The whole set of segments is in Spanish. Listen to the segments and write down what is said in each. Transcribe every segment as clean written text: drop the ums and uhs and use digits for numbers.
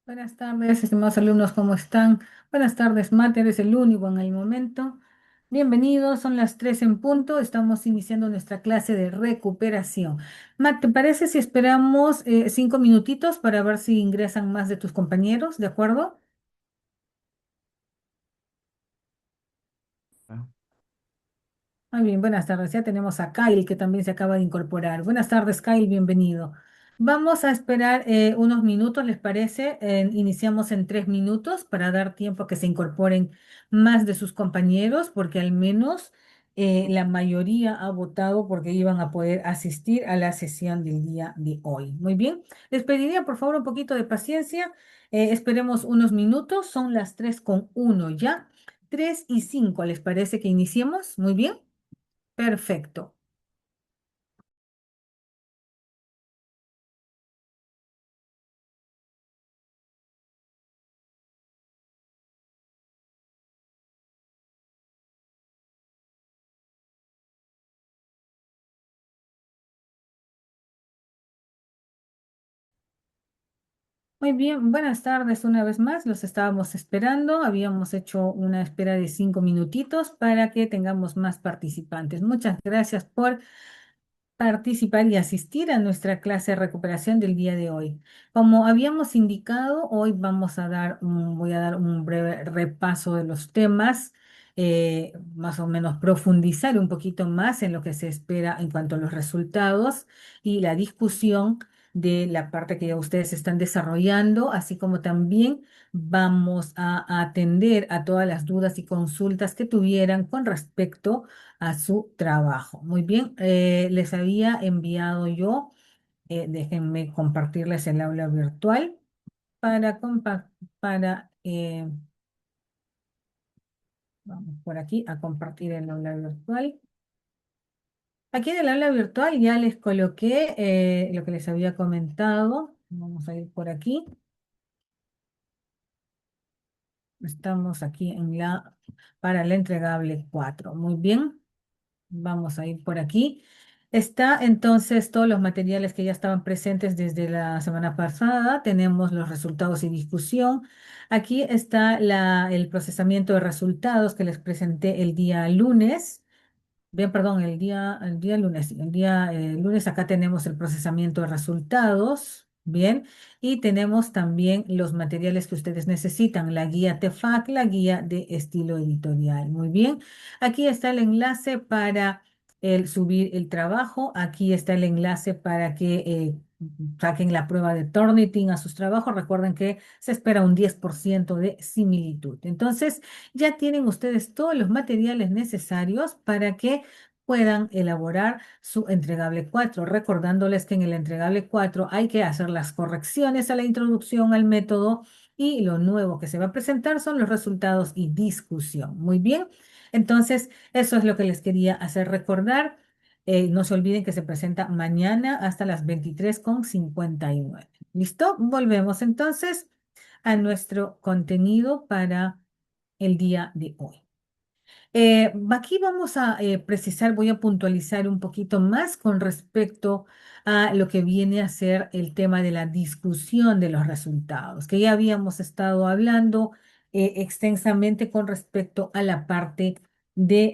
Buenas tardes, estimados alumnos, ¿cómo están? Buenas tardes, Mate, eres el único en el momento. Bienvenidos, son las 3 en punto, estamos iniciando nuestra clase de recuperación. Mate, ¿te parece si esperamos 5 minutitos para ver si ingresan más de tus compañeros? ¿De acuerdo? Ah, Muy bien, buenas tardes. Ya tenemos a Kyle que también se acaba de incorporar. Buenas tardes, Kyle, bienvenido. Vamos a esperar unos minutos, ¿les parece? Iniciamos en 3 minutos para dar tiempo a que se incorporen más de sus compañeros, porque al menos la mayoría ha votado porque iban a poder asistir a la sesión del día de hoy. Muy bien, les pediría por favor un poquito de paciencia. Esperemos unos minutos, son las 3:01 ya. 3:05, ¿les parece que iniciemos? Muy bien. Perfecto. Muy bien, buenas tardes una vez más. Los estábamos esperando. Habíamos hecho una espera de 5 minutitos para que tengamos más participantes. Muchas gracias por participar y asistir a nuestra clase de recuperación del día de hoy. Como habíamos indicado, hoy voy a dar un breve repaso de los temas, más o menos profundizar un poquito más en lo que se espera en cuanto a los resultados y la discusión de la parte que ya ustedes están desarrollando, así como también vamos a atender a todas las dudas y consultas que tuvieran con respecto a su trabajo. Muy bien, les había enviado yo, déjenme compartirles el aula virtual para, vamos por aquí a compartir el aula virtual. Aquí en el aula virtual ya les coloqué lo que les había comentado. Vamos a ir por aquí. Estamos aquí para la entregable 4. Muy bien. Vamos a ir por aquí. Está entonces todos los materiales que ya estaban presentes desde la semana pasada. Tenemos los resultados y discusión. Aquí está el procesamiento de resultados que les presenté el día lunes. Bien, perdón, el día lunes, sí, el día lunes acá tenemos el procesamiento de resultados, bien, y tenemos también los materiales que ustedes necesitan, la guía TEFAC, la guía de estilo editorial. Muy bien, aquí está el enlace para subir el trabajo, aquí está el enlace para que saquen la prueba de Turnitin a sus trabajos. Recuerden que se espera un 10% de similitud. Entonces, ya tienen ustedes todos los materiales necesarios para que puedan elaborar su entregable 4, recordándoles que en el entregable 4 hay que hacer las correcciones a la introducción al método y lo nuevo que se va a presentar son los resultados y discusión. Muy bien, entonces eso es lo que les quería hacer recordar. No se olviden que se presenta mañana hasta las 23:59. ¿Listo? Volvemos entonces a nuestro contenido para el día de hoy. Aquí vamos a precisar, voy a puntualizar un poquito más con respecto a lo que viene a ser el tema de la discusión de los resultados, que ya habíamos estado hablando extensamente con respecto a la parte de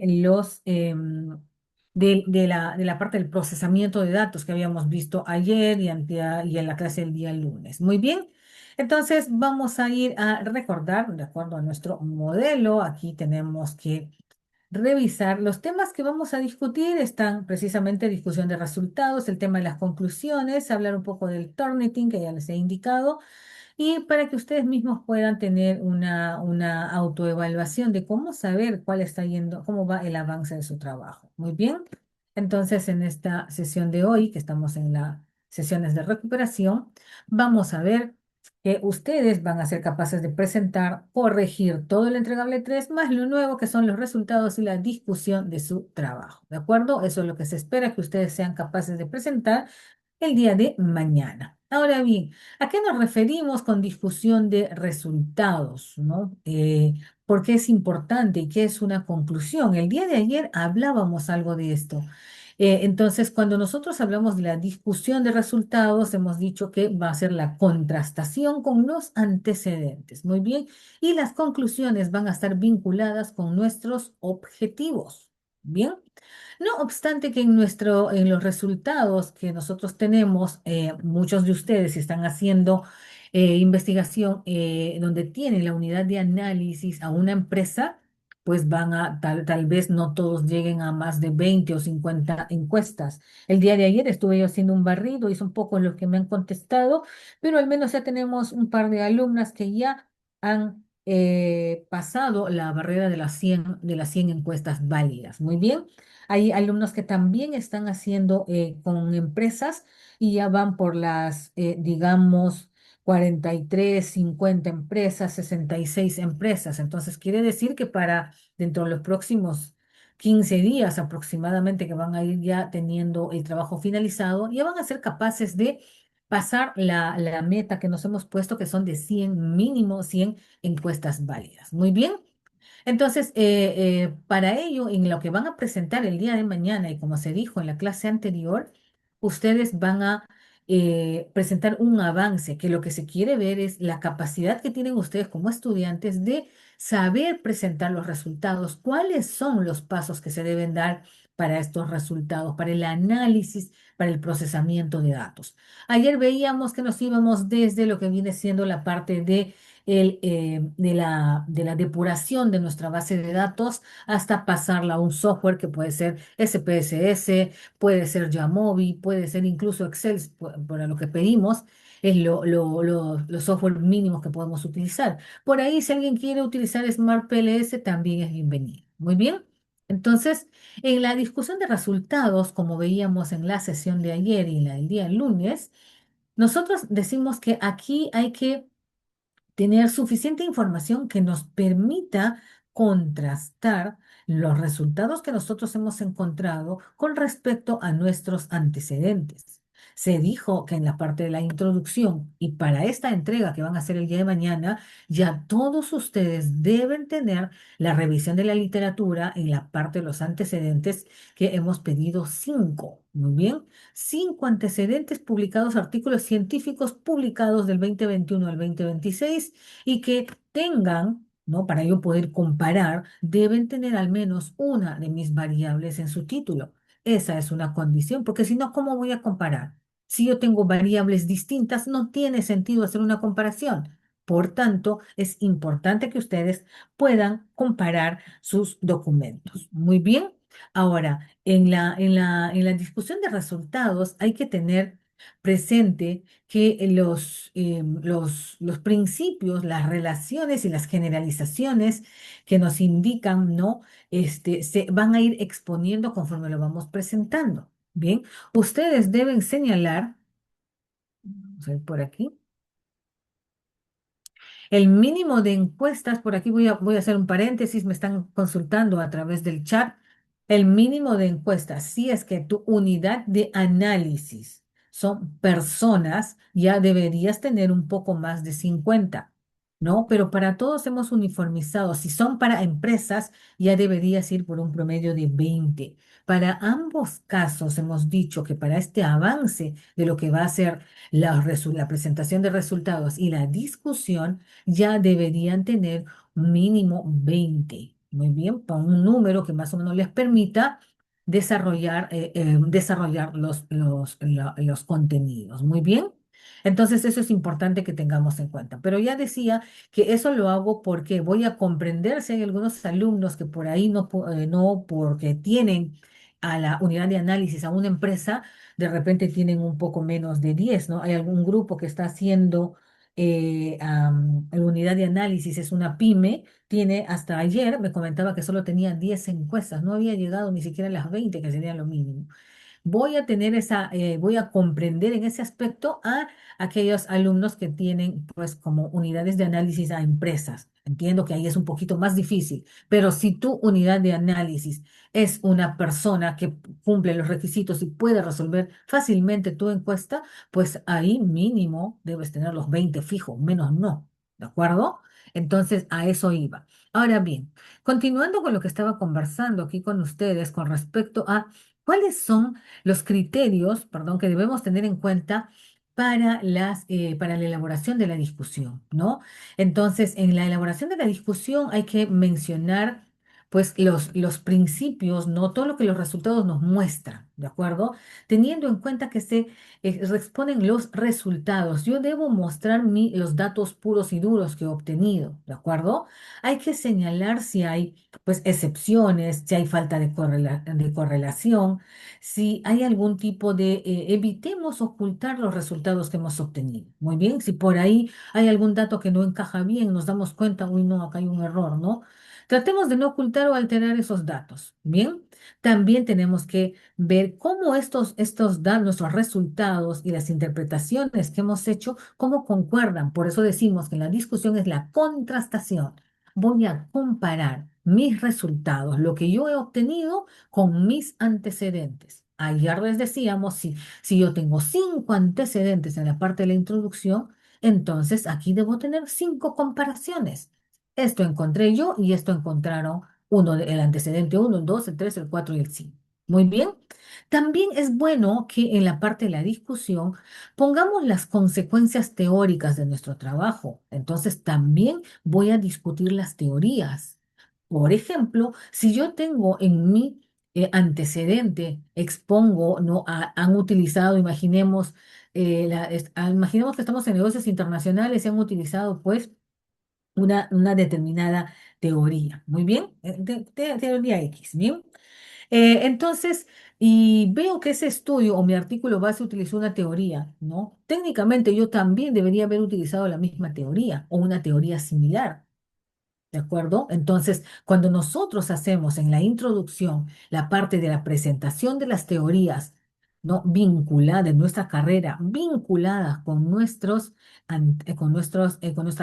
la parte del procesamiento de datos que habíamos visto ayer y en la clase del día lunes. Muy bien. Entonces vamos a ir a recordar, de acuerdo a nuestro modelo, aquí tenemos que revisar. Los temas que vamos a discutir están precisamente discusión de resultados, el tema de las conclusiones, hablar un poco del Turnitin que ya les he indicado, y para que ustedes mismos puedan tener una autoevaluación de cómo saber cuál está yendo, cómo va el avance de su trabajo. Muy bien. Entonces, en esta sesión de hoy, que estamos en las sesiones de recuperación, vamos a ver que ustedes van a ser capaces de presentar, corregir todo el entregable 3 más lo nuevo que son los resultados y la discusión de su trabajo. ¿De acuerdo? Eso es lo que se espera que ustedes sean capaces de presentar el día de mañana. Ahora bien, ¿a qué nos referimos con discusión de resultados, ¿no? ¿Por qué es importante y qué es una conclusión? El día de ayer hablábamos algo de esto. Entonces, cuando nosotros hablamos de la discusión de resultados, hemos dicho que va a ser la contrastación con los antecedentes. Muy bien. Y las conclusiones van a estar vinculadas con nuestros objetivos. Bien. No obstante que en los resultados que nosotros tenemos, muchos de ustedes están haciendo investigación donde tienen la unidad de análisis a una empresa, pues tal vez no todos lleguen a más de 20 o 50 encuestas. El día de ayer estuve yo haciendo un barrido, hice un poco lo que me han contestado, pero al menos ya tenemos un par de alumnas que ya han pasado la barrera de las 100 encuestas válidas. Muy bien. Hay alumnos que también están haciendo con empresas y ya van por las, digamos, 43, 50 empresas, 66 empresas. Entonces, quiere decir que para dentro de los próximos 15 días aproximadamente que van a ir ya teniendo el trabajo finalizado, ya van a ser capaces de pasar la meta que nos hemos puesto, que son de 100 mínimo 100 encuestas válidas. Muy bien. Entonces, para ello, en lo que van a presentar el día de mañana, y como se dijo en la clase anterior, ustedes van a presentar un avance, que lo que se quiere ver es la capacidad que tienen ustedes como estudiantes de saber presentar los resultados, cuáles son los pasos que se deben dar para estos resultados, para el análisis, para el procesamiento de datos. Ayer veíamos que nos íbamos desde lo que viene siendo la parte de la depuración de nuestra base de datos hasta pasarla a un software que puede ser SPSS, puede ser Jamovi, puede ser incluso Excel, para lo que pedimos, es los software mínimos que podemos utilizar. Por ahí, si alguien quiere utilizar Smart PLS, también es bienvenido. Muy bien. Entonces, en la discusión de resultados, como veíamos en la sesión de ayer y en la del día lunes, nosotros decimos que aquí hay que tener suficiente información que nos permita contrastar los resultados que nosotros hemos encontrado con respecto a nuestros antecedentes. Se dijo que en la parte de la introducción y para esta entrega que van a hacer el día de mañana, ya todos ustedes deben tener la revisión de la literatura en la parte de los antecedentes que hemos pedido cinco. Muy bien, cinco antecedentes publicados, artículos científicos publicados del 2021 al 2026 y que tengan, ¿no? Para yo poder comparar, deben tener al menos una de mis variables en su título. Esa es una condición, porque si no, ¿cómo voy a comparar? Si yo tengo variables distintas, no tiene sentido hacer una comparación. Por tanto, es importante que ustedes puedan comparar sus documentos. Muy bien. Ahora, en la discusión de resultados hay que tener presente que los principios, las relaciones y las generalizaciones que nos indican, ¿no? Se van a ir exponiendo conforme lo vamos presentando. Bien, ustedes deben señalar, vamos a ver por aquí. El mínimo de encuestas, por aquí voy a hacer un paréntesis, me están consultando a través del chat. El mínimo de encuestas, si es que tu unidad de análisis son personas, ya deberías tener un poco más de 50, ¿no? Pero para todos hemos uniformizado. Si son para empresas, ya deberías ir por un promedio de 20. Para ambos casos hemos dicho que para este avance de lo que va a ser la presentación de resultados y la discusión, ya deberían tener mínimo 20. Muy bien, para un número que más o menos les permita desarrollar los contenidos. Muy bien. Entonces, eso es importante que tengamos en cuenta. Pero ya decía que eso lo hago porque voy a comprender si hay algunos alumnos que por ahí no porque tienen a la unidad de análisis a una empresa, de repente tienen un poco menos de 10, ¿no? Hay algún grupo que está haciendo la unidad de análisis, es una pyme, tiene hasta ayer, me comentaba que solo tenía 10 encuestas, no había llegado ni siquiera a las 20, que sería lo mínimo. Voy a comprender en ese aspecto a aquellos alumnos que tienen pues como unidades de análisis a empresas. Entiendo que ahí es un poquito más difícil, pero si tu unidad de análisis es una persona que cumple los requisitos y puede resolver fácilmente tu encuesta, pues ahí mínimo debes tener los 20 fijos, menos no, ¿de acuerdo? Entonces a eso iba. Ahora bien, continuando con lo que estaba conversando aquí con ustedes con respecto a ¿Cuáles son los criterios, perdón, que debemos tener en cuenta para la elaboración de la discusión, ¿no? Entonces, en la elaboración de la discusión hay que mencionar, pues, los principios, ¿no? Todo lo que los resultados nos muestran, ¿de acuerdo? Teniendo en cuenta que se exponen los resultados. Yo debo mostrar los datos puros y duros que he obtenido, ¿de acuerdo? Hay que señalar si hay, pues, excepciones, si hay falta de correlación, si hay algún tipo evitemos ocultar los resultados que hemos obtenido. Muy bien, si por ahí hay algún dato que no encaja bien, nos damos cuenta, uy, no, acá hay un error, ¿no? Tratemos de no ocultar o alterar esos datos. Bien, también tenemos que ver cómo estos dan nuestros resultados y las interpretaciones que hemos hecho, cómo concuerdan. Por eso decimos que la discusión es la contrastación. Voy a comparar mis resultados, lo que yo he obtenido, con mis antecedentes. Ayer les decíamos, si yo tengo 5 antecedentes en la parte de la introducción, entonces aquí debo tener 5 comparaciones. Esto encontré yo y esto encontraron el antecedente uno, el 2, el 3, el 4 y el 5. Muy bien. También es bueno que en la parte de la discusión pongamos las consecuencias teóricas de nuestro trabajo. Entonces también voy a discutir las teorías. Por ejemplo, si yo tengo en mi antecedente, expongo, ¿no? Han utilizado, imaginemos que estamos en negocios internacionales y han utilizado, pues, una determinada teoría. Muy bien, teoría X, ¿bien? Entonces, y veo que ese estudio o mi artículo base utilizó una teoría, ¿no? Técnicamente yo también debería haber utilizado la misma teoría o una teoría similar. ¿De acuerdo? Entonces, cuando nosotros hacemos en la introducción la parte de la presentación de las teorías, ¿no? Vinculadas de nuestra carrera, vinculadas con nuestras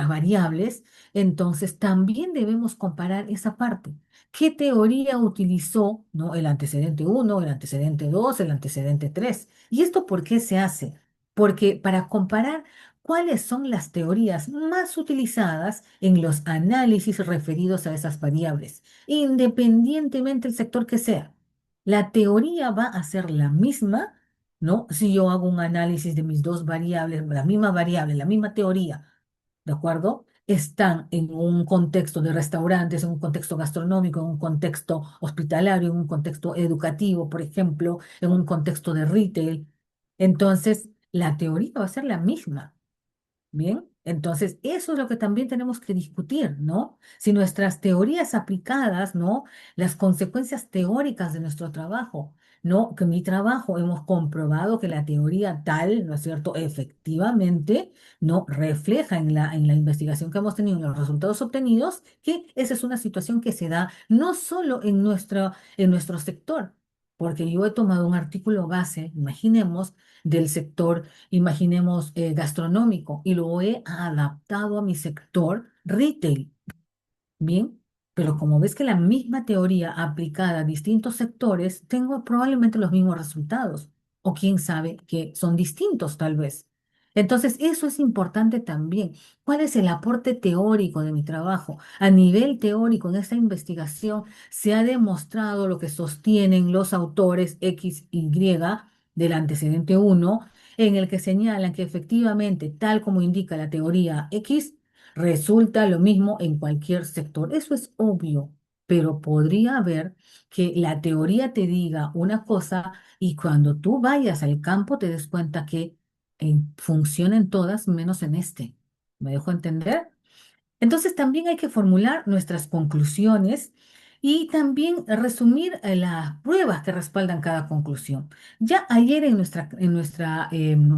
variables, entonces también debemos comparar esa parte. ¿Qué teoría utilizó, ¿no? El antecedente uno, el antecedente 2, el antecedente 3? ¿Y esto por qué se hace? Porque para comparar cuáles son las teorías más utilizadas en los análisis referidos a esas variables, independientemente del sector que sea. La teoría va a ser la misma, ¿no? Si yo hago un análisis de mis dos variables, la misma variable, la misma teoría, ¿de acuerdo? Están en un contexto de restaurantes, en un contexto gastronómico, en un contexto hospitalario, en un contexto educativo, por ejemplo, en un contexto de retail. Entonces, la teoría va a ser la misma. Bien, entonces eso es lo que también tenemos que discutir, ¿no? Si nuestras teorías aplicadas, ¿no? Las consecuencias teóricas de nuestro trabajo, ¿no? Que mi trabajo hemos comprobado que la teoría tal, ¿no es cierto? Efectivamente, ¿no? Refleja en la investigación que hemos tenido, en los resultados obtenidos, que esa es una situación que se da no solo en nuestro sector, porque yo he tomado un artículo base, imaginemos, del sector, imaginemos, gastronómico, y lo he adaptado a mi sector retail. Bien, pero como ves que la misma teoría aplicada a distintos sectores, tengo probablemente los mismos resultados, o quién sabe que son distintos tal vez. Entonces, eso es importante también. ¿Cuál es el aporte teórico de mi trabajo? A nivel teórico, en esta investigación se ha demostrado lo que sostienen los autores X, Y del antecedente uno, en el que señalan que efectivamente, tal como indica la teoría X, resulta lo mismo en cualquier sector. Eso es obvio, pero podría haber que la teoría te diga una cosa y cuando tú vayas al campo te des cuenta que funcionan todas menos en este. ¿Me dejo entender? Entonces también hay que formular nuestras conclusiones y también resumir las pruebas que respaldan cada conclusión. Ya ayer en nuestra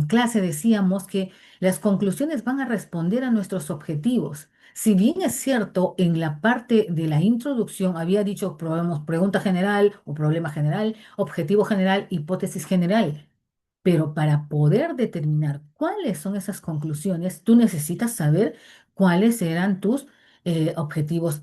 clase decíamos que las conclusiones van a responder a nuestros objetivos. Si bien es cierto, en la parte de la introducción había dicho pregunta general o problema general, objetivo general, hipótesis general. Pero para poder determinar cuáles son esas conclusiones, tú necesitas saber cuáles eran tus objetivos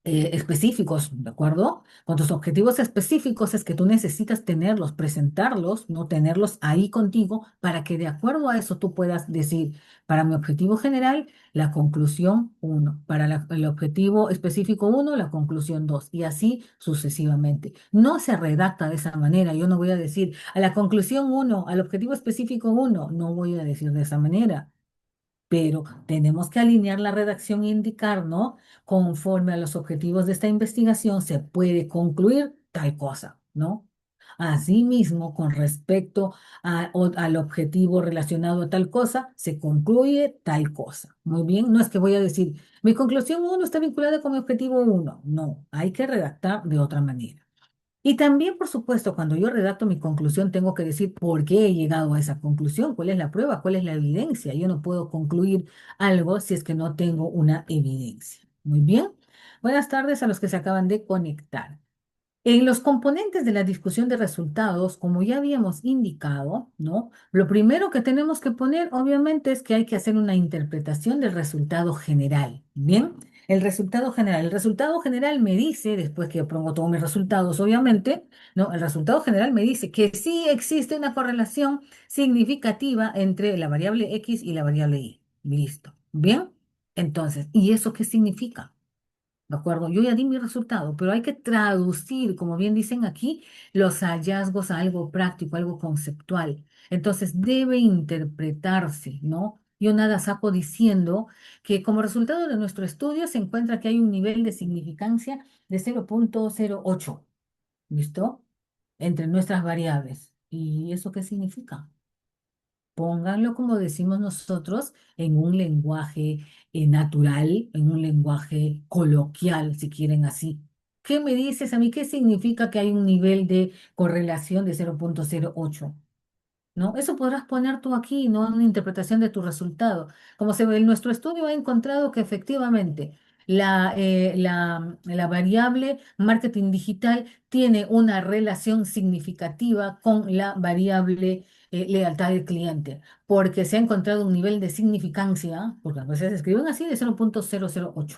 específicos, ¿de acuerdo? Con tus objetivos específicos es que tú necesitas tenerlos, presentarlos, no tenerlos ahí contigo para que de acuerdo a eso tú puedas decir, para mi objetivo general, la conclusión uno, para el objetivo específico uno, la conclusión 2, y así sucesivamente. No se redacta de esa manera. Yo no voy a decir a la conclusión uno, al objetivo específico uno, no voy a decir de esa manera, pero tenemos que alinear la redacción e indicar, ¿no? Conforme a los objetivos de esta investigación se puede concluir tal cosa, ¿no? Asimismo, con respecto al objetivo relacionado a tal cosa, se concluye tal cosa. Muy bien, no es que voy a decir, mi conclusión uno está vinculada con mi objetivo uno. No, hay que redactar de otra manera. Y también, por supuesto, cuando yo redacto mi conclusión, tengo que decir por qué he llegado a esa conclusión, cuál es la prueba, cuál es la evidencia. Yo no puedo concluir algo si es que no tengo una evidencia. Muy bien. Buenas tardes a los que se acaban de conectar. En los componentes de la discusión de resultados, como ya habíamos indicado, ¿no? Lo primero que tenemos que poner, obviamente, es que hay que hacer una interpretación del resultado general. Bien, el resultado general. El resultado general me dice, después que yo pongo todos mis resultados, obviamente, ¿no? El resultado general me dice que sí existe una correlación significativa entre la variable X y la variable Y. Listo. Bien, entonces, ¿y eso qué significa? ¿De acuerdo? Yo ya di mi resultado, pero hay que traducir, como bien dicen aquí, los hallazgos a algo práctico, algo conceptual. Entonces debe interpretarse, ¿no? Yo nada saco diciendo que como resultado de nuestro estudio se encuentra que hay un nivel de significancia de 0,08, ¿listo? Entre nuestras variables. ¿Y eso qué significa? Pónganlo, como decimos nosotros, en un lenguaje natural, en un lenguaje coloquial, si quieren así. ¿Qué me dices a mí? ¿Qué significa que hay un nivel de correlación de 0,08? ¿No? Eso podrás poner tú aquí, ¿no? En una interpretación de tu resultado. Como se ve, en nuestro estudio ha encontrado que efectivamente la variable marketing digital tiene una relación significativa con la variable lealtad del cliente, porque se ha encontrado un nivel de significancia, porque a veces se escriben así, de 0,008,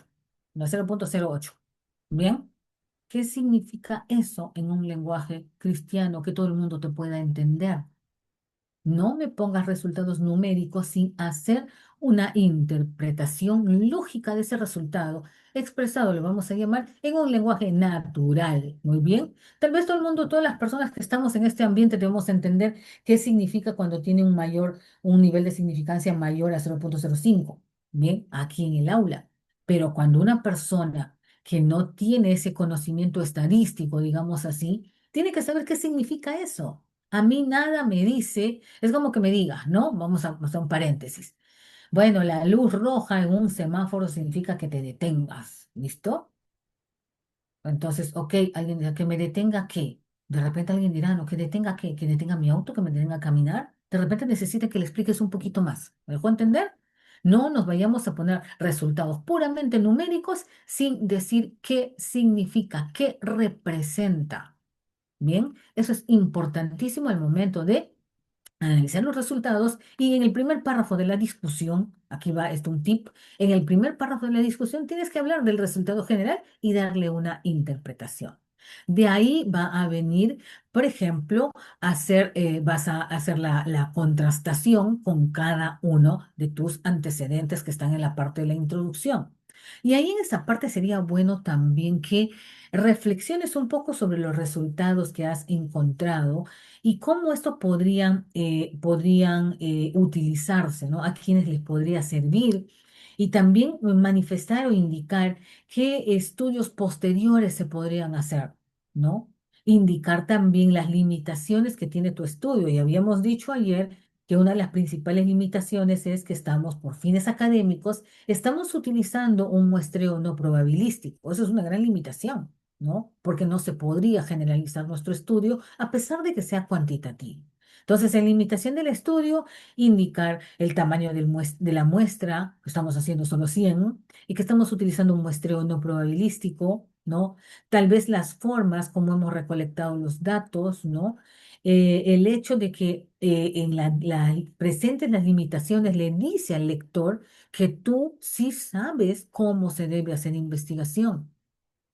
no 0,08. ¿Bien? ¿Qué significa eso en un lenguaje cristiano que todo el mundo te pueda entender? No me pongas resultados numéricos sin hacer una interpretación lógica de ese resultado, expresado, lo vamos a llamar, en un lenguaje natural. Muy bien. Tal vez todo el mundo, todas las personas que estamos en este ambiente debemos entender qué significa cuando tiene un nivel de significancia mayor a 0,05. Bien, aquí en el aula. Pero cuando una persona que no tiene ese conocimiento estadístico, digamos así, tiene que saber qué significa eso. A mí nada me dice, es como que me digas, ¿no? Vamos a hacer un paréntesis. Bueno, la luz roja en un semáforo significa que te detengas, ¿listo? Entonces, ok, alguien dirá que me detenga qué. De repente alguien dirá, no, que detenga qué, que detenga mi auto, que me detenga a caminar. De repente necesita que le expliques un poquito más. ¿Me dejó entender? No nos vayamos a poner resultados puramente numéricos sin decir qué significa, qué representa. Bien, eso es importantísimo al momento de analizar los resultados y en el primer párrafo de la discusión, aquí va esto un tip, en el primer párrafo de la discusión tienes que hablar del resultado general y darle una interpretación. De ahí va a venir, por ejemplo, vas a hacer la contrastación con cada uno de tus antecedentes que están en la parte de la introducción. Y ahí en esa parte sería bueno también que reflexiones un poco sobre los resultados que has encontrado y cómo esto podrían utilizarse, ¿no? A quienes les podría servir. Y también manifestar o indicar qué estudios posteriores se podrían hacer, ¿no? Indicar también las limitaciones que tiene tu estudio. Y habíamos dicho ayer que una de las principales limitaciones es que estamos, por fines académicos, estamos utilizando un muestreo no probabilístico. Eso es una gran limitación, ¿no? Porque no se podría generalizar nuestro estudio a pesar de que sea cuantitativo. Entonces, en limitación del estudio, indicar el tamaño de la muestra, que estamos haciendo solo 100 y que estamos utilizando un muestreo no probabilístico, ¿no? Tal vez las formas, como hemos recolectado los datos, ¿no? El hecho de que presentes las limitaciones le dice al lector que tú sí sabes cómo se debe hacer investigación.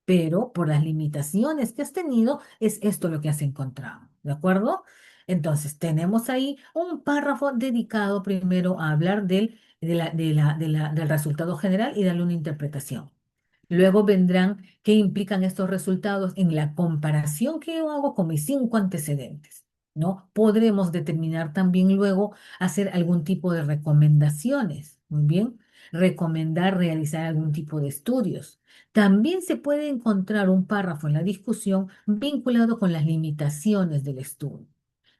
pero por las limitaciones que has tenido, es esto lo que has encontrado, ¿de acuerdo? Entonces, tenemos ahí un párrafo dedicado primero a hablar del resultado general y darle una interpretación. Luego vendrán qué implican estos resultados en la comparación que yo hago con mis cinco antecedentes, ¿no? Podremos determinar también luego hacer algún tipo de recomendaciones, muy bien, recomendar realizar algún tipo de estudios. También se puede encontrar un párrafo en la discusión vinculado con las limitaciones del estudio.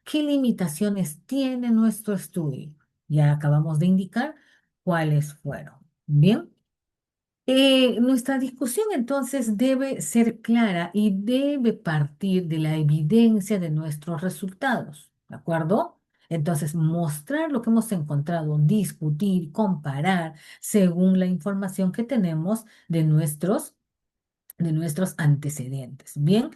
¿Qué limitaciones tiene nuestro estudio? Ya acabamos de indicar cuáles fueron. Bien. Nuestra discusión entonces debe ser clara y debe partir de la evidencia de nuestros resultados, ¿de acuerdo? Entonces, mostrar lo que hemos encontrado, discutir, comparar según la información que tenemos de nuestros antecedentes. Bien,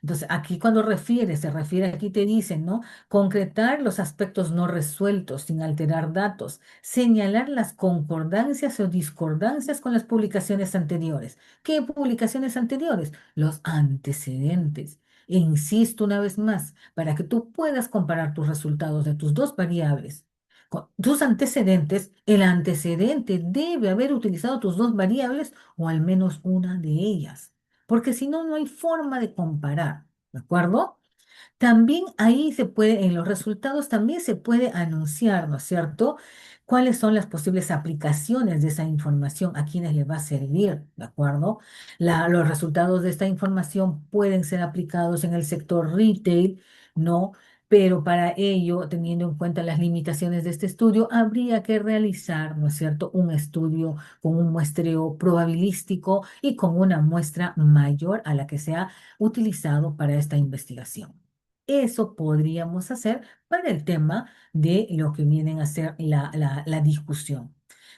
entonces aquí cuando se refiere, aquí te dicen, ¿no? Concretar los aspectos no resueltos sin alterar datos, señalar las concordancias o discordancias con las publicaciones anteriores. ¿Qué publicaciones anteriores? Los antecedentes. E insisto una vez más, para que tú puedas comparar tus resultados de tus dos variables. Con tus antecedentes, el antecedente debe haber utilizado tus dos variables o al menos una de ellas, porque si no, no hay forma de comparar, ¿de acuerdo? También ahí se puede, en los resultados también se puede anunciar, ¿no es cierto? ¿Cuáles son las posibles aplicaciones de esa información? ¿A quiénes les va a servir? ¿De acuerdo? Los resultados de esta información pueden ser aplicados en el sector retail, ¿no? Pero para ello, teniendo en cuenta las limitaciones de este estudio, habría que realizar, ¿no es cierto?, un estudio con un muestreo probabilístico y con una muestra mayor a la que se ha utilizado para esta investigación. Eso podríamos hacer para el tema de lo que vienen a ser la discusión.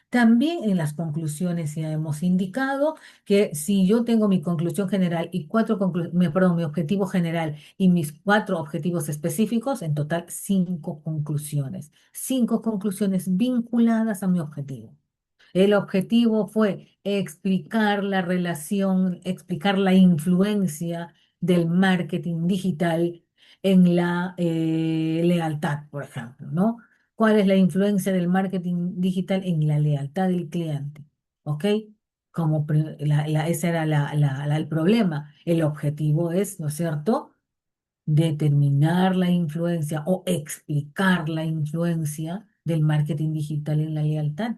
También en las conclusiones ya hemos indicado que si yo tengo mi conclusión general y perdón, mi objetivo general y mis cuatro objetivos específicos, en total cinco conclusiones. Cinco conclusiones vinculadas a mi objetivo. El objetivo fue explicar la relación, explicar la influencia del marketing digital en la lealtad, por ejemplo, ¿no? ¿Cuál es la influencia del marketing digital en la lealtad del cliente? ¿Ok? Ese era el problema. El objetivo es, ¿no es cierto?, determinar la influencia o explicar la influencia del marketing digital en la lealtad.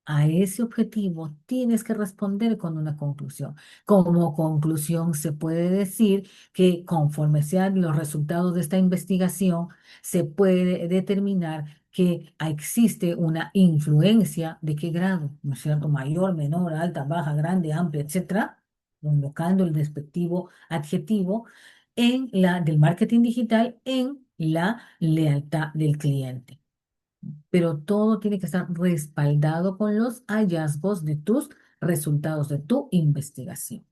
A ese objetivo tienes que responder con una conclusión. Como conclusión se puede decir que conforme sean los resultados de esta investigación, se puede determinar que existe una influencia de qué grado, ¿no es cierto? Mayor, menor, alta, baja, grande, amplia, etcétera, invocando el respectivo adjetivo del marketing digital en la lealtad del cliente, pero todo tiene que estar respaldado con los hallazgos de tus resultados de tu investigación.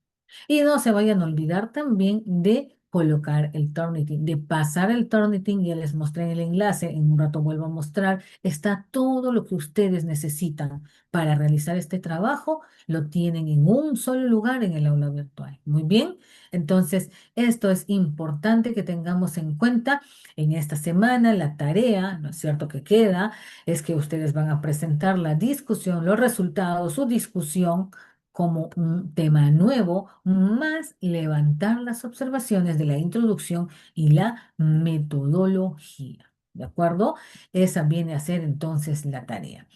Y no se vayan a olvidar también de colocar el Turnitin, de pasar el Turnitin. Ya les mostré en el enlace, en un rato vuelvo a mostrar, está todo lo que ustedes necesitan para realizar este trabajo, lo tienen en un solo lugar en el aula virtual. Muy bien, entonces esto es importante que tengamos en cuenta en esta semana. La tarea, ¿no es cierto?, que queda es que ustedes van a presentar la discusión, los resultados, su discusión como un tema nuevo, más levantar las observaciones de la introducción y la metodología. ¿De acuerdo? Esa viene a ser entonces la tarea.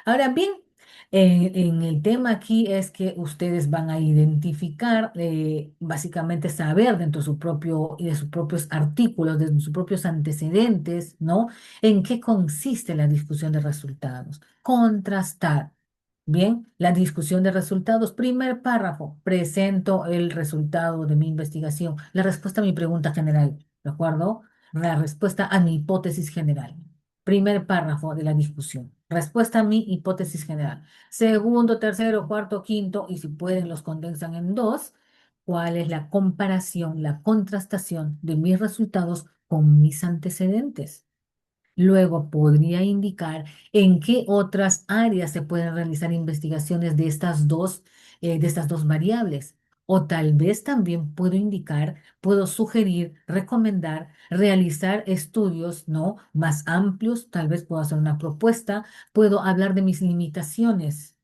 Ahora bien, en el tema aquí es que ustedes van a identificar, básicamente saber dentro de de sus propios artículos, de sus propios antecedentes, ¿no? ¿En qué consiste la discusión de resultados? Contrastar. Bien, la discusión de resultados. Primer párrafo, presento el resultado de mi investigación. La respuesta a mi pregunta general, ¿de acuerdo? La respuesta a mi hipótesis general. Primer párrafo de la discusión. Respuesta a mi hipótesis general. Segundo, tercero, cuarto, quinto, y si pueden los condensan en dos. ¿Cuál es la comparación, la contrastación de mis resultados con mis antecedentes? Luego podría indicar en qué otras áreas se pueden realizar investigaciones de estas dos variables. O tal vez también puedo indicar, puedo sugerir, recomendar, realizar estudios, ¿no? Más amplios, tal vez puedo hacer una propuesta, puedo hablar de mis limitaciones.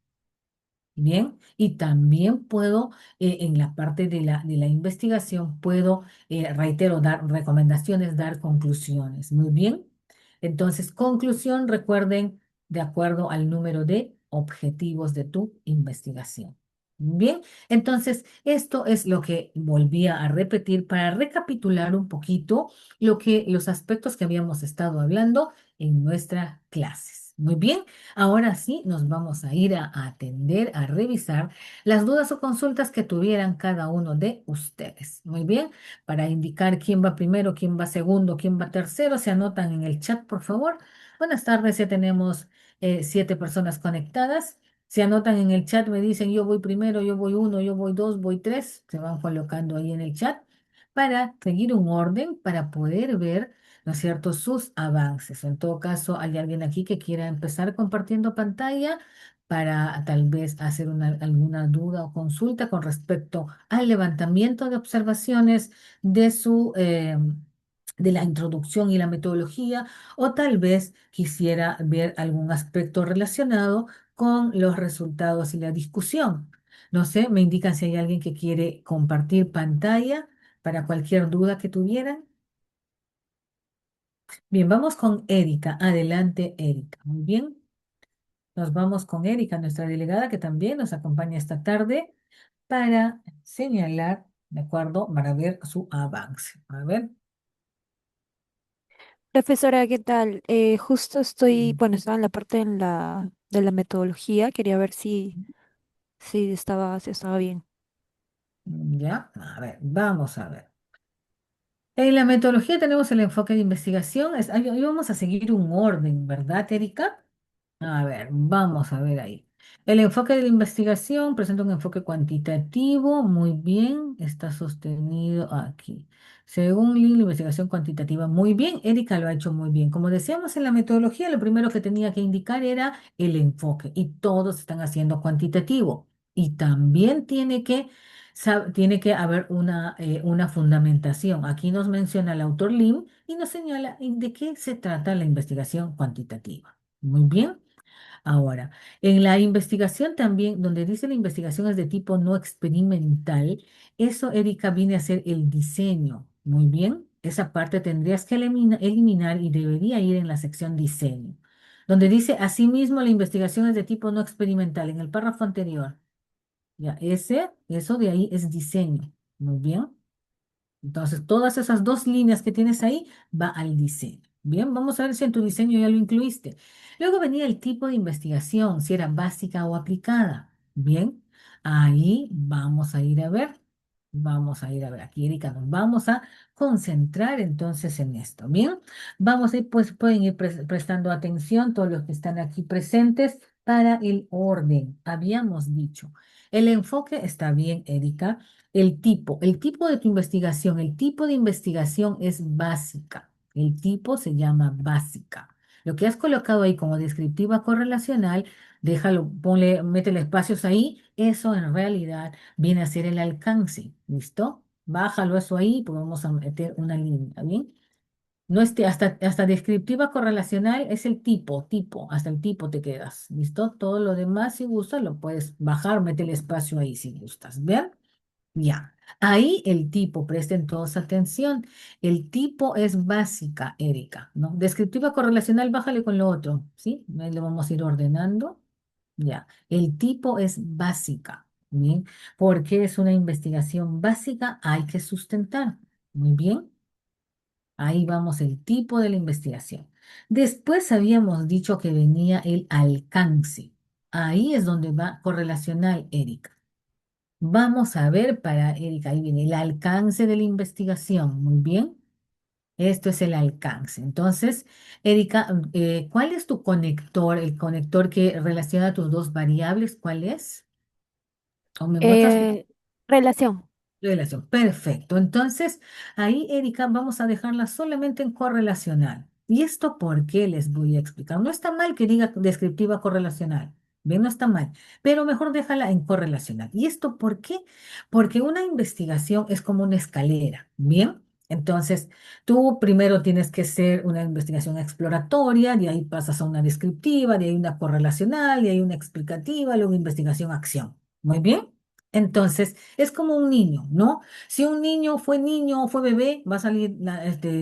Bien, y también puedo, en la parte de la investigación, puedo, reitero, dar recomendaciones, dar conclusiones. Muy bien. Entonces, conclusión, recuerden, de acuerdo al número de objetivos de tu investigación. Bien, entonces, esto es lo que volvía a repetir para recapitular un poquito los aspectos que habíamos estado hablando en nuestras clases. Muy bien. Ahora sí, nos vamos a ir a atender, a revisar las dudas o consultas que tuvieran cada uno de ustedes. Muy bien, para indicar quién va primero, quién va segundo, quién va tercero, se anotan en el chat, por favor. Buenas tardes, ya tenemos 7 personas conectadas. Se anotan en el chat, me dicen yo voy primero, yo voy uno, yo voy dos, voy tres. Se van colocando ahí en el chat para seguir un orden, para poder ver, ¿no es cierto?, sus avances. En todo caso, hay alguien aquí que quiera empezar compartiendo pantalla para tal vez hacer alguna duda o consulta con respecto al levantamiento de observaciones de de la introducción y la metodología, o tal vez quisiera ver algún aspecto relacionado con los resultados y la discusión. No sé, me indican si hay alguien que quiere compartir pantalla para cualquier duda que tuvieran. Bien, vamos con Erika. Adelante, Erika. Muy bien. Nos vamos con Erika, nuestra delegada, que también nos acompaña esta tarde para señalar, ¿de acuerdo? Para ver su avance. A ver. Profesora, ¿qué tal? Justo estoy, bueno, estaba en la parte de la metodología, quería ver si estaba bien. Ya, a ver, vamos a ver. En la metodología tenemos el enfoque de investigación. Ahí vamos a seguir un orden, ¿verdad, Erika? A ver, vamos a ver ahí. El enfoque de la investigación presenta un enfoque cuantitativo, muy bien, está sostenido aquí. Según Lin, la investigación cuantitativa, muy bien, Erika lo ha hecho muy bien. Como decíamos en la metodología, lo primero que tenía que indicar era el enfoque y todos están haciendo cuantitativo. Y también tiene que haber una fundamentación. Aquí nos menciona el autor Lim y nos señala de qué se trata la investigación cuantitativa. Muy bien. Ahora, en la investigación también, donde dice la investigación es de tipo no experimental, eso, Erika, viene a ser el diseño. Muy bien, esa parte tendrías que eliminar y debería ir en la sección diseño, donde dice, asimismo, la investigación es de tipo no experimental, en el párrafo anterior. Ya, eso de ahí es diseño. Muy bien. Entonces, todas esas dos líneas que tienes ahí va al diseño. Bien, vamos a ver si en tu diseño ya lo incluiste. Luego venía el tipo de investigación, si era básica o aplicada. Bien, ahí vamos a ir a ver. Vamos a ir a ver aquí, Erika, nos vamos a concentrar entonces en esto. Bien, vamos a ir, pues pueden ir prestando atención todos los que están aquí presentes para el orden. Habíamos dicho, el enfoque está bien, Erika. El tipo de tu investigación, el tipo de investigación es básica. El tipo se llama básica. Lo que has colocado ahí como descriptiva correlacional, déjalo, ponle, métele espacios ahí, eso en realidad viene a ser el alcance. ¿Listo? Bájalo eso ahí, pues vamos a meter una línea, ¿bien? No hasta descriptiva correlacional es el hasta el tipo te quedas. ¿Listo? Todo lo demás, si gustas, lo puedes bajar, métele espacio ahí si gustas. ¿Bien? Ya, ahí el tipo, presten todos atención, el tipo es básica, Erika, ¿no? Descriptiva correlacional, bájale con lo otro, ¿sí? Ahí lo vamos a ir ordenando, ya. El tipo es básica, ¿bien? Porque es una investigación básica, hay que sustentar, muy bien. Ahí vamos el tipo de la investigación. Después habíamos dicho que venía el alcance. Ahí es donde va correlacional, Erika. Vamos a ver para Erika, ahí viene el alcance de la investigación. Muy bien, esto es el alcance. Entonces, Erika, ¿cuál es tu conector, el conector que relaciona tus dos variables? ¿Cuál es? ¿O me muestras tu Eh, Relación. relación? Perfecto. Entonces, ahí, Erika, vamos a dejarla solamente en correlacional. ¿Y esto por qué les voy a explicar? No está mal que diga descriptiva correlacional. Bien, no está mal, pero mejor déjala en correlacional. ¿Y esto por qué? Porque una investigación es como una escalera, ¿bien? Entonces, tú primero tienes que hacer una investigación exploratoria, de ahí pasas a una descriptiva, de ahí una correlacional, de ahí una explicativa, luego investigación-acción. Muy bien. Entonces, es como un niño, ¿no? Si un niño o fue bebé, va a salir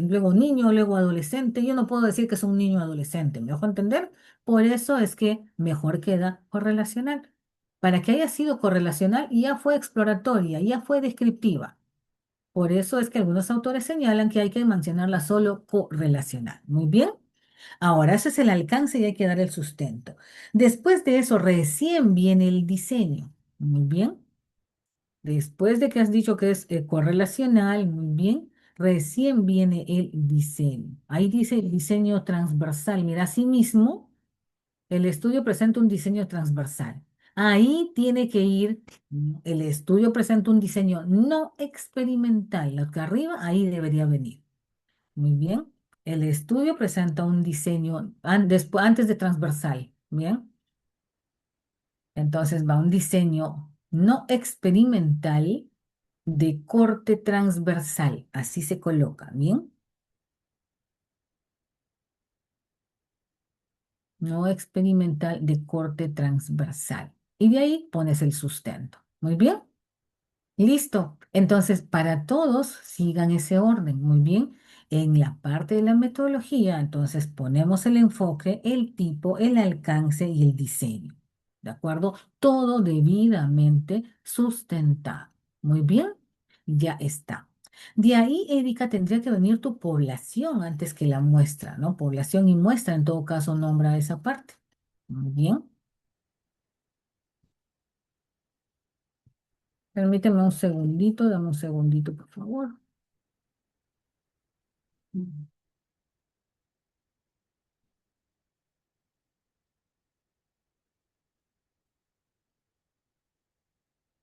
luego niño, luego adolescente. Yo no puedo decir que es un niño adolescente, ¿me dejo entender? Por eso es que mejor queda correlacional. Para que haya sido correlacional, ya fue exploratoria, ya fue descriptiva. Por eso es que algunos autores señalan que hay que mencionarla solo correlacional. Muy bien. Ahora, ese es el alcance y hay que dar el sustento. Después de eso, recién viene el diseño. Muy bien. Después de que has dicho que es correlacional, muy bien, recién viene el diseño. Ahí dice el diseño transversal. Mira, asimismo, el estudio presenta un diseño transversal. Ahí tiene que ir, el estudio presenta un diseño no experimental. Lo que arriba, ahí debería venir. Muy bien. El estudio presenta un diseño antes de transversal. Bien. Entonces va un diseño no experimental de corte transversal. Así se coloca. Bien. No experimental de corte transversal. Y de ahí pones el sustento. Muy bien. Listo. Entonces, para todos, sigan ese orden. Muy bien. En la parte de la metodología, entonces ponemos el enfoque, el tipo, el alcance y el diseño. ¿De acuerdo? Todo debidamente sustentado. Muy bien. Ya está. De ahí, Erika, tendría que venir tu población antes que la muestra, ¿no? Población y muestra, en todo caso, nombra esa parte. Muy bien. Permíteme un segundito, dame un segundito, por favor.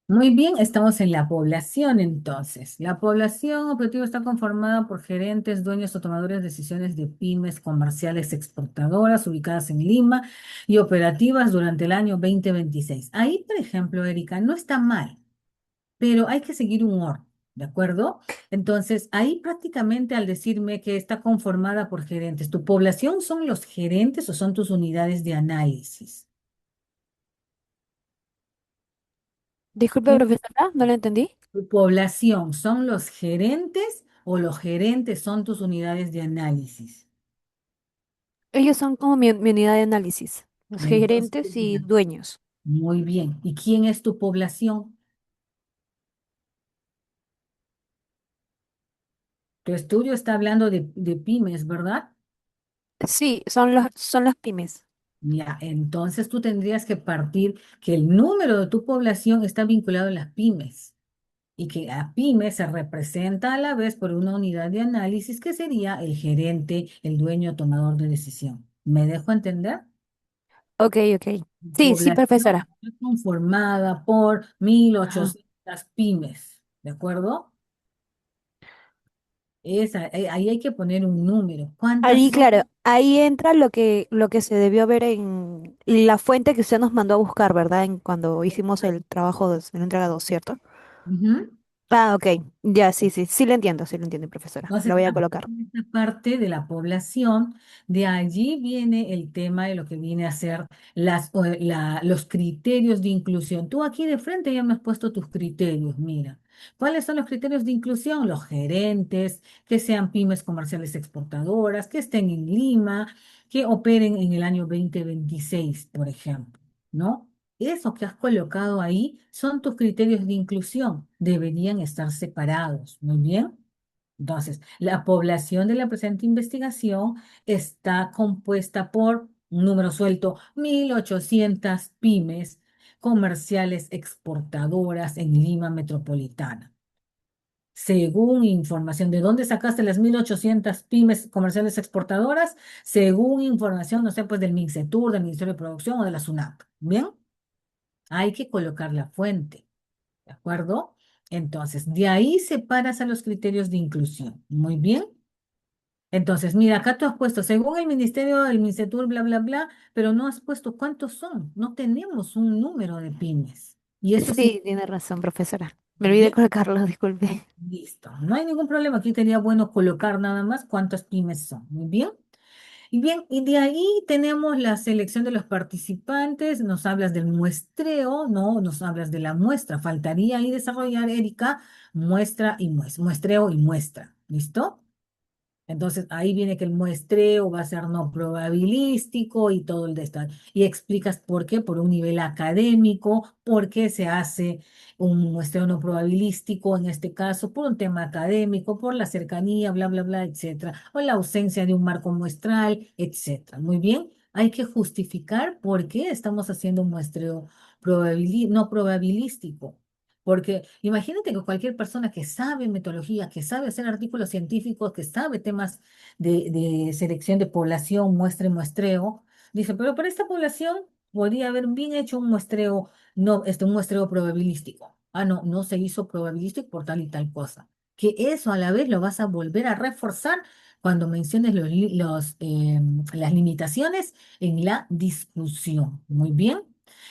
Muy bien, estamos en la población entonces. La población objetiva está conformada por gerentes, dueños o tomadores de decisiones de pymes comerciales exportadoras ubicadas en Lima y operativas durante el año 2026. Ahí, por ejemplo, Erika, no está mal, pero hay que seguir un orden, ¿de acuerdo? Entonces, ahí prácticamente al decirme que está conformada por gerentes, ¿tu población son los gerentes o son tus unidades de análisis? Disculpe, profesora, no lo entendí. ¿Tu población son los gerentes o los gerentes son tus unidades de análisis? Ellos son como mi unidad de análisis, los Entonces, gerentes y dueños. muy bien. ¿Y quién es tu población? Tu estudio está hablando de pymes, ¿verdad? Sí, son las pymes. Ya, entonces tú tendrías que partir que el número de tu población está vinculado a las pymes y que a pymes se representa a la vez por una unidad de análisis que sería el gerente, el dueño tomador de decisión. ¿Me dejo entender? Ok, ok. Sí, sí, Población profesora. está conformada por mil Ajá. ochocientas pymes, ¿de acuerdo? Ahí hay que poner un número. ¿Cuántas Ahí, son? claro, ahí entra lo que se debió ver en la fuente que usted nos mandó a buscar, ¿verdad? Cuando hicimos el trabajo de la entrega 2, ¿cierto? Ujú. Ah, ok. Ya, sí, sí, sí lo entiendo, profesora. Lo Entonces, voy a aquí colocar. en esta parte de la población, de allí viene el tema de lo que viene a ser los criterios de inclusión. Tú aquí de frente ya me has puesto tus criterios, mira. ¿Cuáles son los criterios de inclusión? Los gerentes, que sean pymes comerciales exportadoras, que estén en Lima, que operen en el año 2026, por ejemplo, ¿no? Eso que has colocado ahí son tus criterios de inclusión. Deberían estar separados, ¿muy bien? Entonces, la población de la presente investigación está compuesta por, un número suelto, 1.800 pymes comerciales exportadoras en Lima metropolitana. Según información, ¿de dónde sacaste las 1.800 pymes comerciales exportadoras? Según información, no sé, pues del MINCETUR, del Ministerio de Producción o de la SUNAT. ¿Bien? Hay que colocar la fuente. ¿De acuerdo? Entonces, de ahí separas a los criterios de inclusión. Muy bien. Entonces, mira, acá tú has puesto, según el ministerio del MINCETUR, bla, bla, bla, pero no has puesto cuántos son. No tenemos un número de pymes. Y eso es Sí, tiene razón, profesora. Me olvidé bien. colocarlo, disculpe. Listo. No hay ningún problema. Aquí sería bueno colocar nada más cuántas pymes son. Muy bien. Y bien, y de ahí tenemos la selección de los participantes. Nos hablas del muestreo, ¿no? Nos hablas de la muestra. Faltaría ahí desarrollar, Erika, muestra y muestra, muestreo y muestra. ¿Listo? Entonces ahí viene que el muestreo va a ser no probabilístico y todo el de esto. Y explicas por qué, por un nivel académico, por qué se hace un muestreo no probabilístico en este caso, por un tema académico, por la cercanía, bla, bla, bla, etcétera, o la ausencia de un marco muestral, etcétera. Muy bien, hay que justificar por qué estamos haciendo un muestreo no probabilístico. Porque imagínate que cualquier persona que sabe metodología, que sabe hacer artículos científicos, que sabe temas de selección de población, muestra y muestreo, dice, pero para esta población podría haber bien hecho un muestreo, no, un muestreo probabilístico. Ah, no, no se hizo probabilístico por tal y tal cosa. Que eso a la vez lo vas a volver a reforzar cuando menciones las limitaciones en la discusión. Muy bien.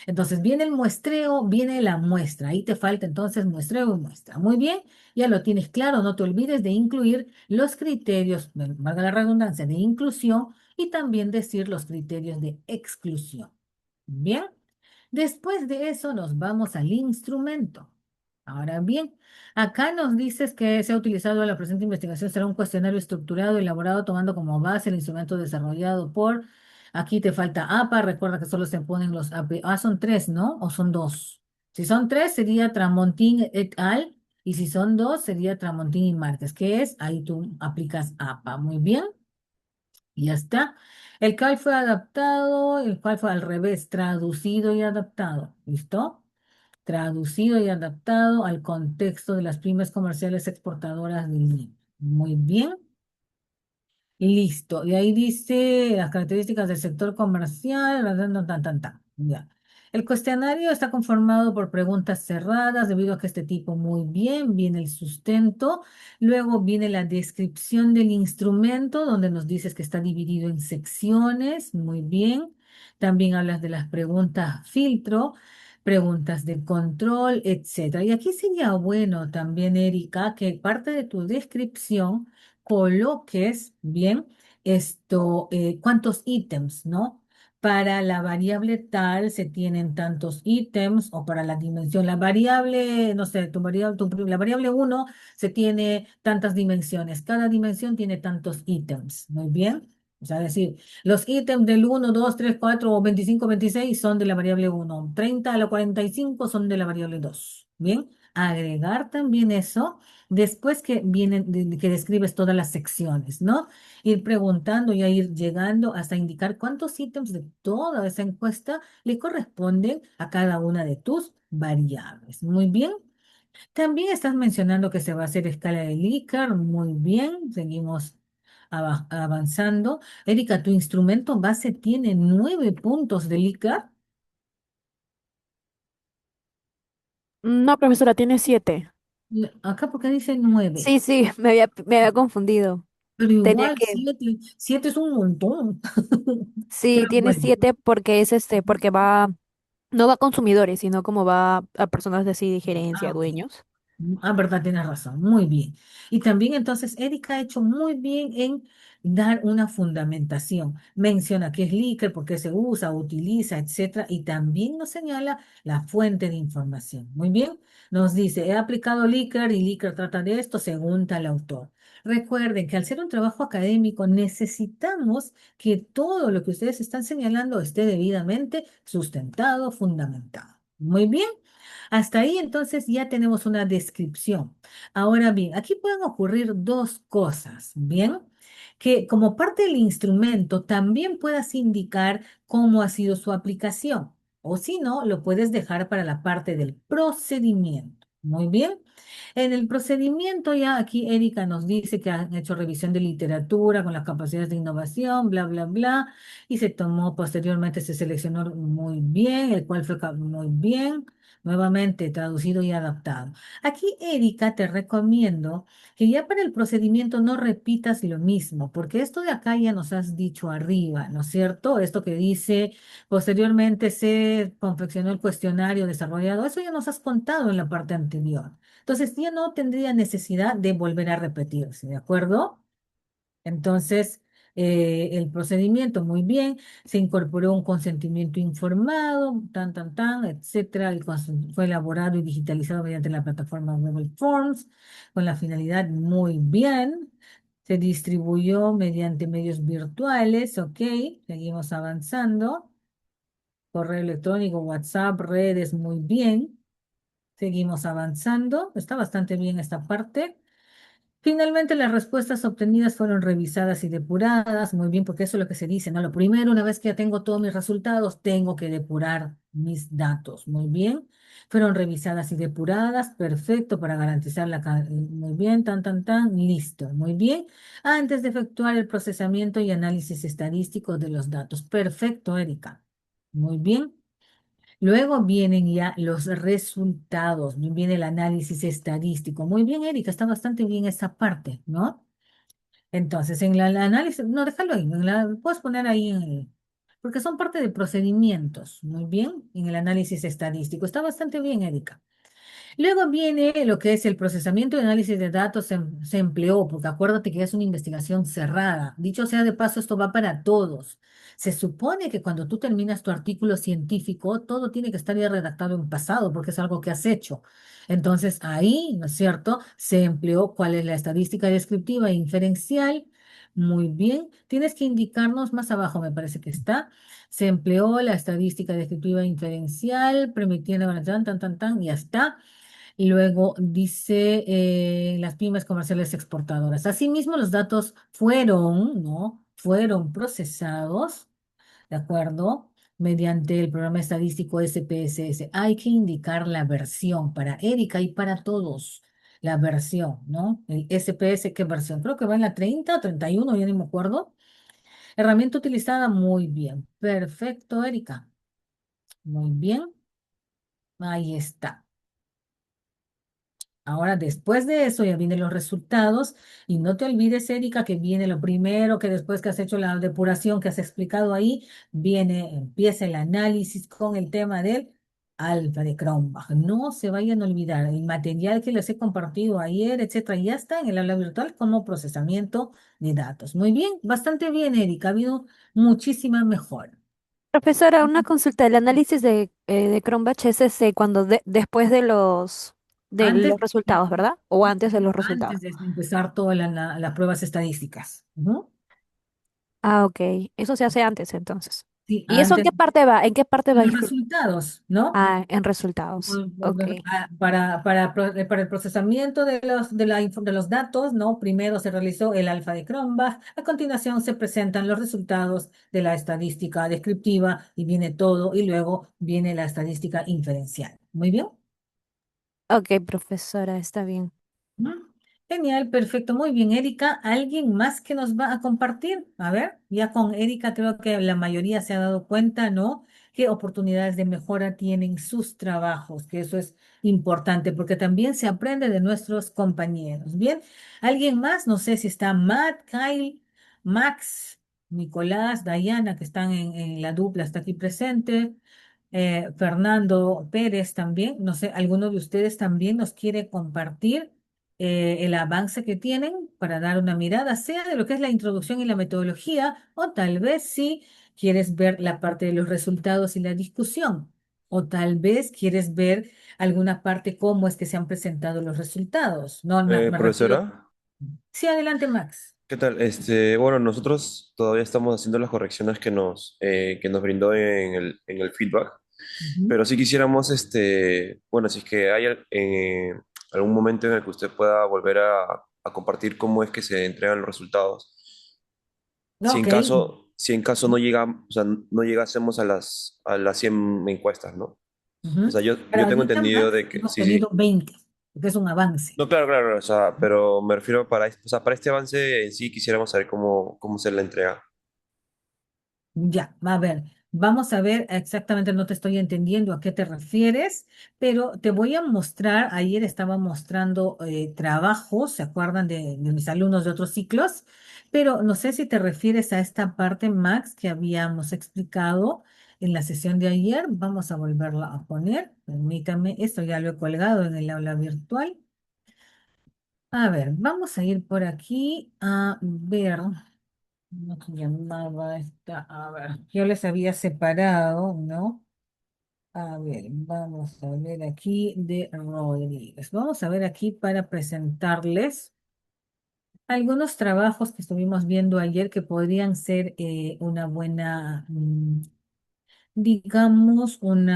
Entonces viene el muestreo, viene la muestra. Ahí te falta entonces muestreo y muestra. Muy bien, ya lo tienes claro. No te olvides de incluir los criterios, valga la redundancia, de inclusión y también decir los criterios de exclusión. Bien, después de eso nos vamos al instrumento. Ahora bien, acá nos dices que se ha utilizado la presente investigación será un cuestionario estructurado, elaborado tomando como base el instrumento desarrollado por. Aquí te falta APA, recuerda que solo se ponen los AP. Ah, son tres, ¿no? ¿O son dos? Si son tres, sería Tramontín et al. Y si son dos, sería Tramontín y Márquez. ¿Qué es? Ahí tú aplicas APA. Muy bien. Y ya está. El cual fue adaptado, el cual fue al revés, traducido y adaptado. ¿Listo? Traducido y adaptado al contexto de las pymes comerciales exportadoras del libro. Muy bien. Listo. Y ahí dice las características del sector comercial, tan, tan, tan. Ya. El cuestionario está conformado por preguntas cerradas, debido a que este tipo muy bien, viene el sustento, luego viene la descripción del instrumento, donde nos dices que está dividido en secciones, muy bien. También hablas de las preguntas filtro, preguntas de control, etcétera. Y aquí sería bueno también, Erika, que parte de tu descripción coloques bien cuántos ítems, ¿no? Para la variable tal se tienen tantos ítems o para la dimensión. La variable, no sé, la variable uno se tiene tantas dimensiones. Cada dimensión tiene tantos ítems. Muy bien. O sea, decir, los ítems del uno 2 3 4 o 25 26 son de la variable uno, 30 a la 45 son de la variable 2. Bien, agregar también eso después que que describes todas las secciones, ¿no? Ir preguntando y a ir llegando hasta indicar cuántos ítems de toda esa encuesta le corresponden a cada una de tus variables. Muy bien. También estás mencionando que se va a hacer escala de Likert. Muy bien. Seguimos avanzando. Erika, tu instrumento base tiene 9 puntos de Likert. No, profesora, tiene 7. Acá porque dice 9. Sí, sí, me había confundido. Pero Tenía igual que. 7 es un montón. Sí, Pero tiene bueno. 7 porque porque no va a consumidores, sino como va a personas de así de gerencia, Ah, ok. dueños. Ah, verdad, tienes razón. Muy bien. Y también entonces Erika ha hecho muy bien en dar una fundamentación. Menciona qué es Licker, por qué se usa, utiliza, etcétera. Y también nos señala la fuente de información. Muy bien. Nos dice, he aplicado Licker y Licker trata de esto según tal autor. Recuerden que al ser un trabajo académico necesitamos que todo lo que ustedes están señalando esté debidamente sustentado, fundamentado. Muy bien. Hasta ahí entonces ya tenemos una descripción. Ahora bien, aquí pueden ocurrir dos cosas, ¿bien? Que como parte del instrumento también puedas indicar cómo ha sido su aplicación. O si no, lo puedes dejar para la parte del procedimiento. Muy bien. En el procedimiento ya aquí Erika nos dice que han hecho revisión de literatura con las capacidades de innovación, bla, bla, bla, y se tomó posteriormente, se seleccionó muy bien, el cual fue muy bien. nuevamente traducido y adaptado. Aquí, Erika, te recomiendo que ya para el procedimiento no repitas lo mismo, porque esto de acá ya nos has dicho arriba, ¿no es cierto? Esto que dice, posteriormente se confeccionó el cuestionario desarrollado, eso ya nos has contado en la parte anterior. Entonces, ya no tendría necesidad de volver a repetirse, ¿de acuerdo? Entonces, el procedimiento, muy bien, se incorporó un consentimiento informado, etcétera. Fue elaborado y digitalizado mediante la plataforma Google Forms, con la finalidad, muy bien. Se distribuyó mediante medios virtuales, ok, seguimos avanzando. Correo electrónico, WhatsApp, redes, muy bien. Seguimos avanzando. Está bastante bien esta parte. Finalmente, las respuestas obtenidas fueron revisadas y depuradas. Muy bien, porque eso es lo que se dice, ¿no? Lo primero, una vez que ya tengo todos mis resultados, tengo que depurar mis datos. Muy bien. Fueron revisadas y depuradas. Perfecto, para garantizar muy bien, listo. Muy bien. Antes de efectuar el procesamiento y análisis estadístico de los datos. Perfecto, Erika. Muy bien. Luego vienen ya los resultados, viene el análisis estadístico. Muy bien, Erika, está bastante bien esa parte, ¿no? Entonces, en el análisis, no, déjalo ahí, puedes poner ahí porque son parte de procedimientos, muy bien, en el análisis estadístico. Está bastante bien, Erika. Luego viene lo que es el procesamiento y análisis de datos se empleó, porque acuérdate que es una investigación cerrada. Dicho sea de paso, esto va para todos. Se supone que cuando tú terminas tu artículo científico, todo tiene que estar ya redactado en pasado, porque es algo que has hecho. Entonces, ahí, ¿no es cierto? Se empleó cuál es la estadística descriptiva e inferencial. Muy bien. Tienes que indicarnos más abajo, me parece que está. Se empleó la estadística descriptiva e inferencial, permitiendo, y ya está. Y luego dice las pymes comerciales exportadoras. Asimismo, los datos fueron, ¿no? Fueron procesados, ¿de acuerdo? Mediante el programa estadístico SPSS. Hay que indicar la versión para Erika y para todos. La versión, ¿no? El SPS, ¿qué versión? Creo que va en la 30 o 31, ya ni me acuerdo. Herramienta utilizada, muy bien. Perfecto, Erika. Muy bien. Ahí está. Ahora, después de eso, ya vienen los resultados. Y no te olvides, Erika, que viene lo primero, que después que has hecho la depuración que has explicado ahí, empieza el análisis con el tema del alfa de Cronbach. No se vayan a olvidar, el material que les he compartido ayer, etcétera, ya está en el aula virtual como procesamiento de datos. Muy bien, bastante bien, Erika. Ha habido muchísima mejora. Profesora, una consulta. El análisis de Cronbach es ese cuando después de Antes, los resultados, ¿verdad? O antes de los resultados. antes de empezar todas las pruebas estadísticas. Ujú. Ah, ok. Eso se hace antes entonces. Sí, ¿Y eso en antes qué parte va? ¿En qué parte va? los resultados, ¿no? Ah, en resultados. Ok. Para el procesamiento de los datos, ¿no? Primero se realizó el alfa de Cronbach, a continuación se presentan los resultados de la estadística descriptiva y viene todo, y luego viene la estadística inferencial. Muy bien. Ok, profesora, está bien. Mm, Genial, perfecto, muy bien, Erika. ¿Alguien más que nos va a compartir? A ver, ya con Erika creo que la mayoría se ha dado cuenta, ¿no? Qué oportunidades de mejora tienen sus trabajos, que eso es importante porque también se aprende de nuestros compañeros. Bien, ¿alguien más? No sé si está Matt, Kyle, Max, Nicolás, Dayana, que están en la dupla, está aquí presente. Fernando Pérez también, no sé, ¿alguno de ustedes también nos quiere compartir el avance que tienen para dar una mirada, sea de lo que es la introducción y la metodología, o tal vez si quieres ver la parte de los resultados y la discusión, o tal vez quieres ver alguna parte cómo es que se han presentado los resultados? No, me refiero. Profesora, Sí, adelante, Max. ¿qué tal? Bueno, nosotros todavía estamos haciendo las correcciones que nos brindó en el feedback, Ujú. pero si quisiéramos, bueno, si es que hay algún momento en el que usted pueda volver a compartir cómo es que se entregan los resultados. Ok. Si en caso no llega, o sea, no llegásemos a las 100 encuestas, ¿no? O Ujú. sea, Para yo tengo ahorita, entendido Max, de que, hemos sí, sí. tenido 20, porque es un avance. No, claro, claro, o sea, pero me refiero o sea, para este avance en sí quisiéramos saber cómo se la entrega. Ya, va a ver. Vamos a ver exactamente, no te estoy entendiendo a qué te refieres, pero te voy a mostrar, ayer estaba mostrando trabajos, ¿se acuerdan de mis alumnos de otros ciclos? Pero no sé si te refieres a esta parte, Max, que habíamos explicado en la sesión de ayer. Vamos a volverla a poner. Permítame, esto ya lo he colgado en el aula virtual. A ver, vamos a ir por aquí a ver. No se llamaba esta. A ver, yo les había separado, ¿no? A ver, vamos a ver aquí de Rodríguez. Vamos a ver aquí para presentarles algunos trabajos que estuvimos viendo ayer que podrían ser una buena, digamos, un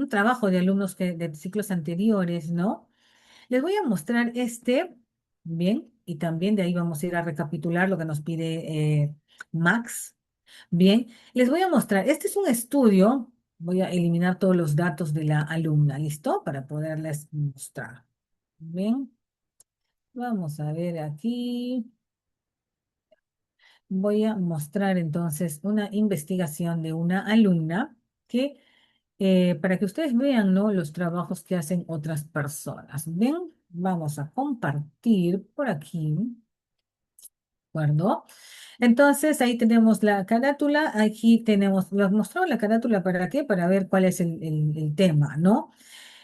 trabajo de alumnos de ciclos anteriores, ¿no? Les voy a mostrar este, bien, y también de ahí vamos a ir a recapitular lo que nos pide Max. Bien, les voy a mostrar. Este es un estudio. Voy a eliminar todos los datos de la alumna, ¿listo? Para poderles mostrar. Bien, vamos a ver aquí. Voy a mostrar entonces una investigación de una alumna que, para que ustedes vean, ¿no? Los trabajos que hacen otras personas. Bien, vamos a compartir por aquí. ¿De acuerdo? Entonces, ahí tenemos la carátula, aquí tenemos, los mostrado la carátula para qué, para ver cuál es el tema, ¿no?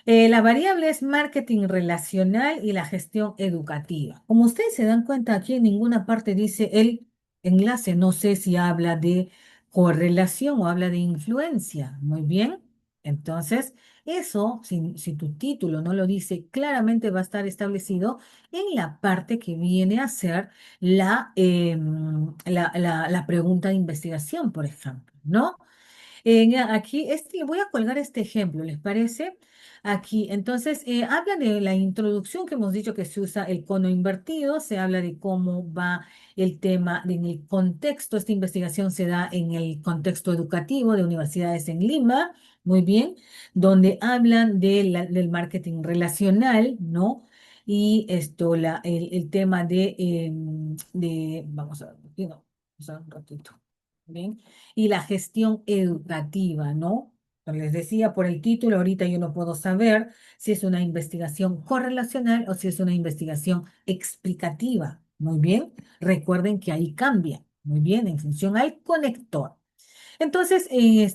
La variable es marketing relacional y la gestión educativa. Como ustedes se dan cuenta, aquí en ninguna parte dice el enlace, no sé si habla de correlación o habla de influencia. Muy bien. Entonces, eso, si tu título no lo dice, claramente va a estar establecido en la parte que viene a ser la pregunta de investigación, por ejemplo, ¿no? Aquí, le voy a colgar este ejemplo, ¿les parece? Aquí, entonces, habla de la introducción que hemos dicho que se usa el cono invertido, se habla de cómo va el tema en el contexto. Esta investigación se da en el contexto educativo de universidades en Lima, muy bien, donde hablan del marketing relacional, ¿no? Y esto, el tema vamos a ver, aquí no, vamos a ver un ratito. Bien, y la gestión educativa, ¿no? Como les decía por el título, ahorita yo no puedo saber si es una investigación correlacional o si es una investigación explicativa. Muy bien, recuerden que ahí cambia, muy bien, en función al conector. Entonces,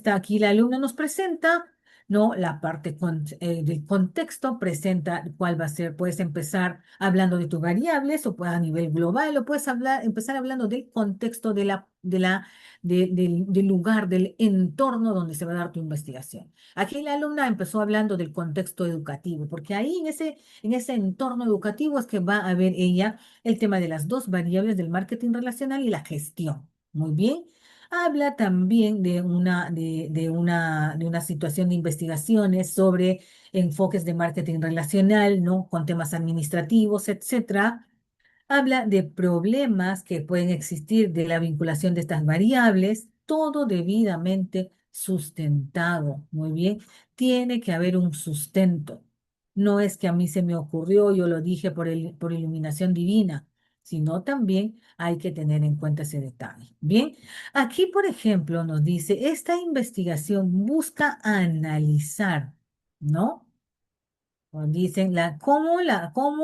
aquí la alumna nos presenta, ¿no? La parte del contexto, presenta cuál va a ser. Puedes empezar hablando de tus variables o a nivel global, o puedes empezar hablando del contexto del lugar, del entorno donde se va a dar tu investigación. Aquí la alumna empezó hablando del contexto educativo, porque ahí en ese entorno educativo es que va a ver ella el tema de las dos variables del marketing relacional y la gestión. Muy bien. Habla también de una situación de investigaciones sobre enfoques de marketing relacional, ¿no? Con temas administrativos, etcétera. Habla de problemas que pueden existir de la vinculación de estas variables, todo debidamente sustentado. Muy bien, tiene que haber un sustento. No es que a mí se me ocurrió, yo lo dije por iluminación divina, sino también hay que tener en cuenta ese detalle. Bien, aquí, por ejemplo, nos dice, esta investigación busca analizar, ¿no? Nos dicen cómo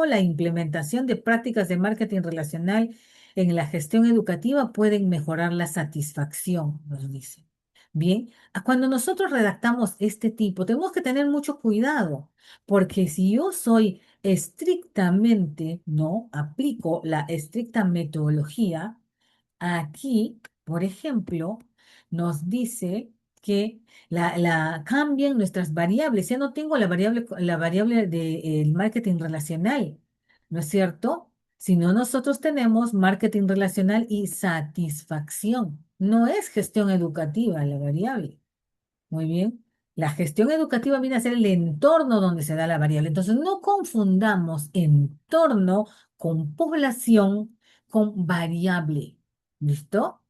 la implementación de prácticas de marketing relacional en la gestión educativa pueden mejorar la satisfacción, nos dice. Bien, cuando nosotros redactamos este tipo, tenemos que tener mucho cuidado, porque si yo soy estrictamente, no aplico la estricta metodología, aquí, por ejemplo, nos dice que cambian nuestras variables. Ya no tengo la variable del marketing relacional, ¿no es cierto? Sino nosotros tenemos marketing relacional y satisfacción. No es gestión educativa la variable. Muy bien. La gestión educativa viene a ser el entorno donde se da la variable. Entonces, no confundamos entorno con población con variable. ¿Listo?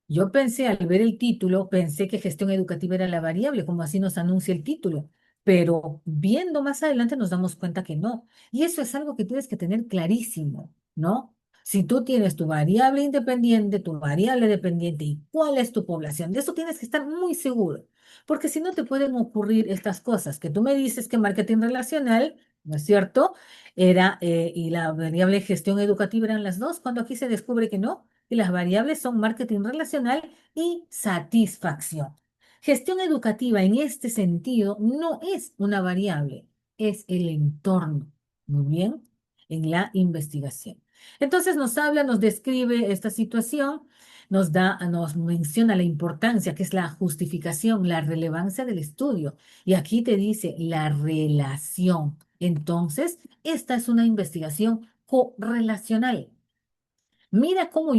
Yo pensé, al ver el título, pensé que gestión educativa era la variable, como así nos anuncia el título, pero viendo más adelante nos damos cuenta que no. Y eso es algo que tienes que tener clarísimo, ¿no? Si tú tienes tu variable independiente, tu variable dependiente y cuál es tu población, de eso tienes que estar muy seguro, porque si no te pueden ocurrir estas cosas que tú me dices que marketing relacional, ¿no es cierto? Y la variable gestión educativa eran las dos, cuando aquí se descubre que no, y las variables son marketing relacional y satisfacción. Gestión educativa en este sentido no es una variable, es el entorno. Muy bien, en la investigación. Entonces nos habla, nos describe esta situación, nos menciona la importancia, que es la justificación, la relevancia del estudio. Y aquí te dice la relación. Entonces, esta es una investigación correlacional. Mira cómo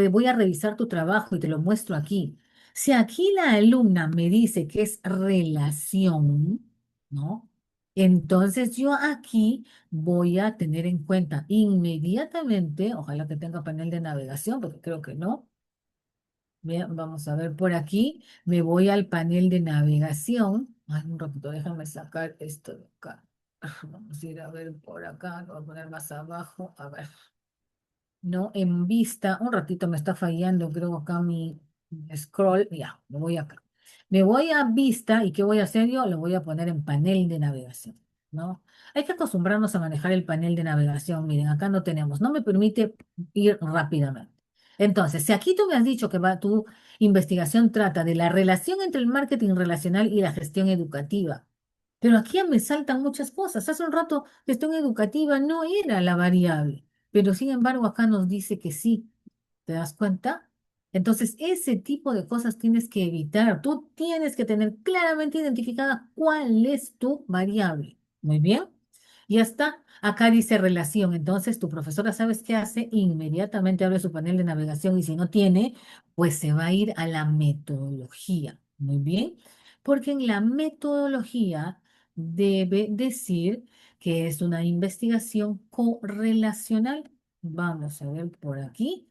voy a revisar tu trabajo y te lo muestro aquí. Si aquí la alumna me dice que es relación, ¿no? Entonces yo aquí voy a tener en cuenta inmediatamente, ojalá que tenga panel de navegación, porque creo que no. Bien, vamos a ver por aquí. Me voy al panel de navegación. Ay, un ratito, déjame sacar esto de acá. Vamos a ir a ver por acá, lo voy a poner más abajo. A ver. No, en vista, un ratito me está fallando, creo acá mi scroll, ya, me voy acá. Me voy a vista y ¿qué voy a hacer yo? Lo voy a poner en panel de navegación, ¿no? Hay que acostumbrarnos a manejar el panel de navegación. Miren, acá no tenemos, no me permite ir rápidamente. Entonces, si aquí tú me has dicho que tu investigación trata de la relación entre el marketing relacional y la gestión educativa, pero aquí ya me saltan muchas cosas. Hace un rato, gestión educativa no era la variable. Pero sin embargo, acá nos dice que sí. ¿Te das cuenta? Entonces, ese tipo de cosas tienes que evitar. Tú tienes que tener claramente identificada cuál es tu variable. Muy bien. Ya está. Acá dice relación. Entonces, tu profesora, ¿sabes qué hace? Inmediatamente abre su panel de navegación y si no tiene, pues se va a ir a la metodología. Muy bien. Porque en la metodología debe decir que es una investigación correlacional. Vamos a ver por aquí,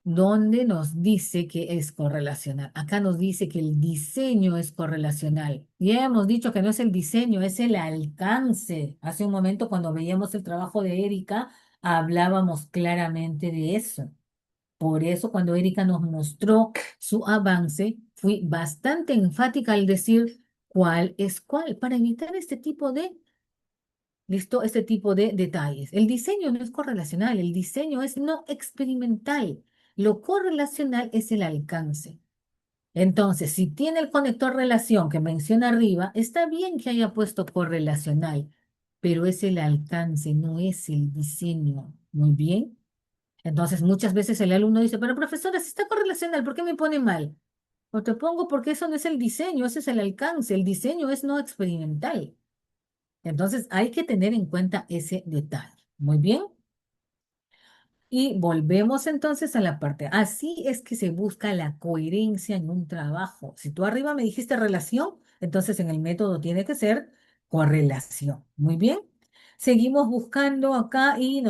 donde nos dice que es correlacional. Acá nos dice que el diseño es correlacional. Ya hemos dicho que no es el diseño, es el alcance. Hace un momento cuando veíamos el trabajo de Erika, hablábamos claramente de eso. Por eso cuando Erika nos mostró su avance, fui bastante enfática al decir cuál es cuál, para evitar este tipo de ¿listo? Este tipo de detalles. El diseño no es correlacional, el diseño es no experimental. Lo correlacional es el alcance. Entonces, si tiene el conector relación que menciona arriba, está bien que haya puesto correlacional, pero es el alcance, no es el diseño. Muy bien. Entonces, muchas veces el alumno dice, pero profesora, si está correlacional, ¿por qué me pone mal? O te pongo porque eso no es el diseño, ese es el alcance. El diseño es no experimental. Entonces hay que tener en cuenta ese detalle. Muy bien. Y volvemos entonces a la parte. Así es que se busca la coherencia en un trabajo. Si tú arriba me dijiste relación, entonces en el método tiene que ser correlación. Muy bien. Seguimos buscando acá y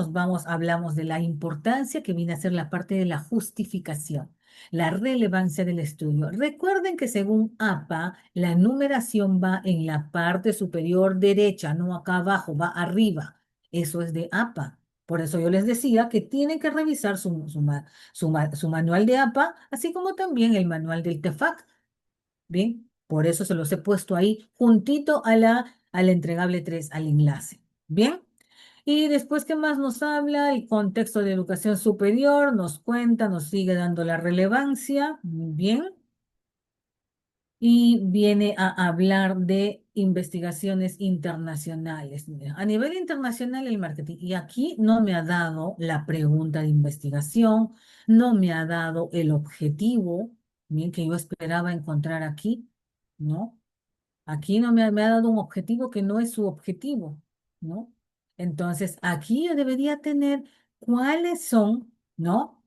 hablamos de la importancia que viene a ser la parte de la justificación, la relevancia del estudio. Recuerden que según APA, la numeración va en la parte superior derecha, no acá abajo, va arriba. Eso es de APA. Por eso yo les decía que tienen que revisar su manual de APA, así como también el manual del TEFAC. Bien, por eso se los he puesto ahí juntito al entregable 3 al enlace. Bien, y después, ¿qué más nos habla? El contexto de educación superior, nos cuenta, nos sigue dando la relevancia. Muy bien. Y viene a hablar de investigaciones internacionales. Mira, a nivel internacional, el marketing. Y aquí no me ha dado la pregunta de investigación, no me ha dado el objetivo, bien, que yo esperaba encontrar aquí, ¿no? Aquí no me ha dado un objetivo que no es su objetivo, ¿no? Entonces, aquí yo debería tener cuáles son, ¿no?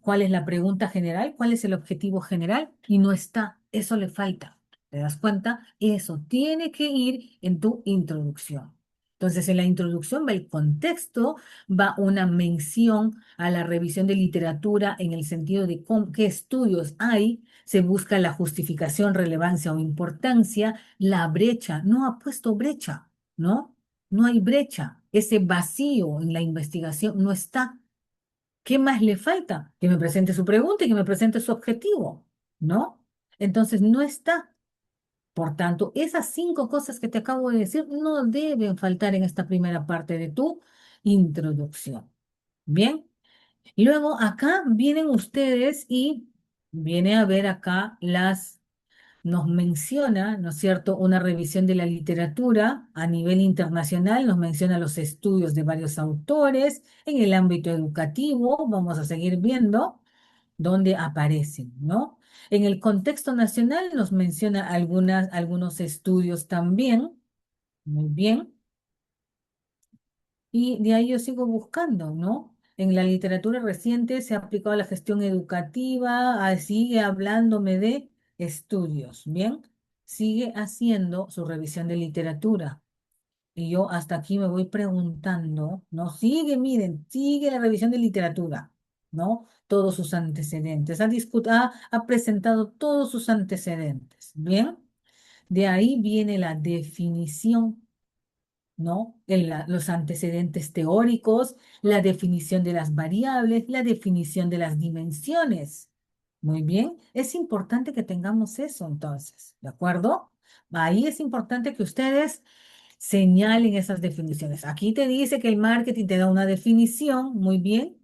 ¿Cuál es la pregunta general? ¿Cuál es el objetivo general? Y no está, eso le falta. ¿Te das cuenta? Eso tiene que ir en tu introducción. Entonces, en la introducción va el contexto, va una mención a la revisión de literatura en el sentido de qué estudios hay, se busca la justificación, relevancia o importancia, la brecha, no ha puesto brecha, ¿no? No hay brecha, ese vacío en la investigación no está. ¿Qué más le falta? Que me presente su pregunta y que me presente su objetivo, ¿no? Entonces no está. Por tanto, esas 5 cosas que te acabo de decir no deben faltar en esta primera parte de tu introducción. Bien, luego acá vienen ustedes y viene a ver acá nos menciona, ¿no es cierto?, una revisión de la literatura a nivel internacional, nos menciona los estudios de varios autores en el ámbito educativo, vamos a seguir viendo dónde aparecen, ¿no? En el contexto nacional nos menciona algunos estudios también, muy bien, y de ahí yo sigo buscando, ¿no? En la literatura reciente se ha aplicado la gestión educativa, sigue hablándome de estudios, ¿bien? Sigue haciendo su revisión de literatura. Y yo hasta aquí me voy preguntando, ¿no? Sigue, miren, sigue la revisión de literatura, ¿no? Todos sus antecedentes. Ha presentado todos sus antecedentes, ¿bien? De ahí viene la definición, ¿no? Los antecedentes teóricos, la definición de las variables, la definición de las dimensiones. Muy bien, es importante que tengamos eso entonces, ¿de acuerdo? Ahí es importante que ustedes señalen esas definiciones. Aquí te dice que el marketing te da una definición, muy bien,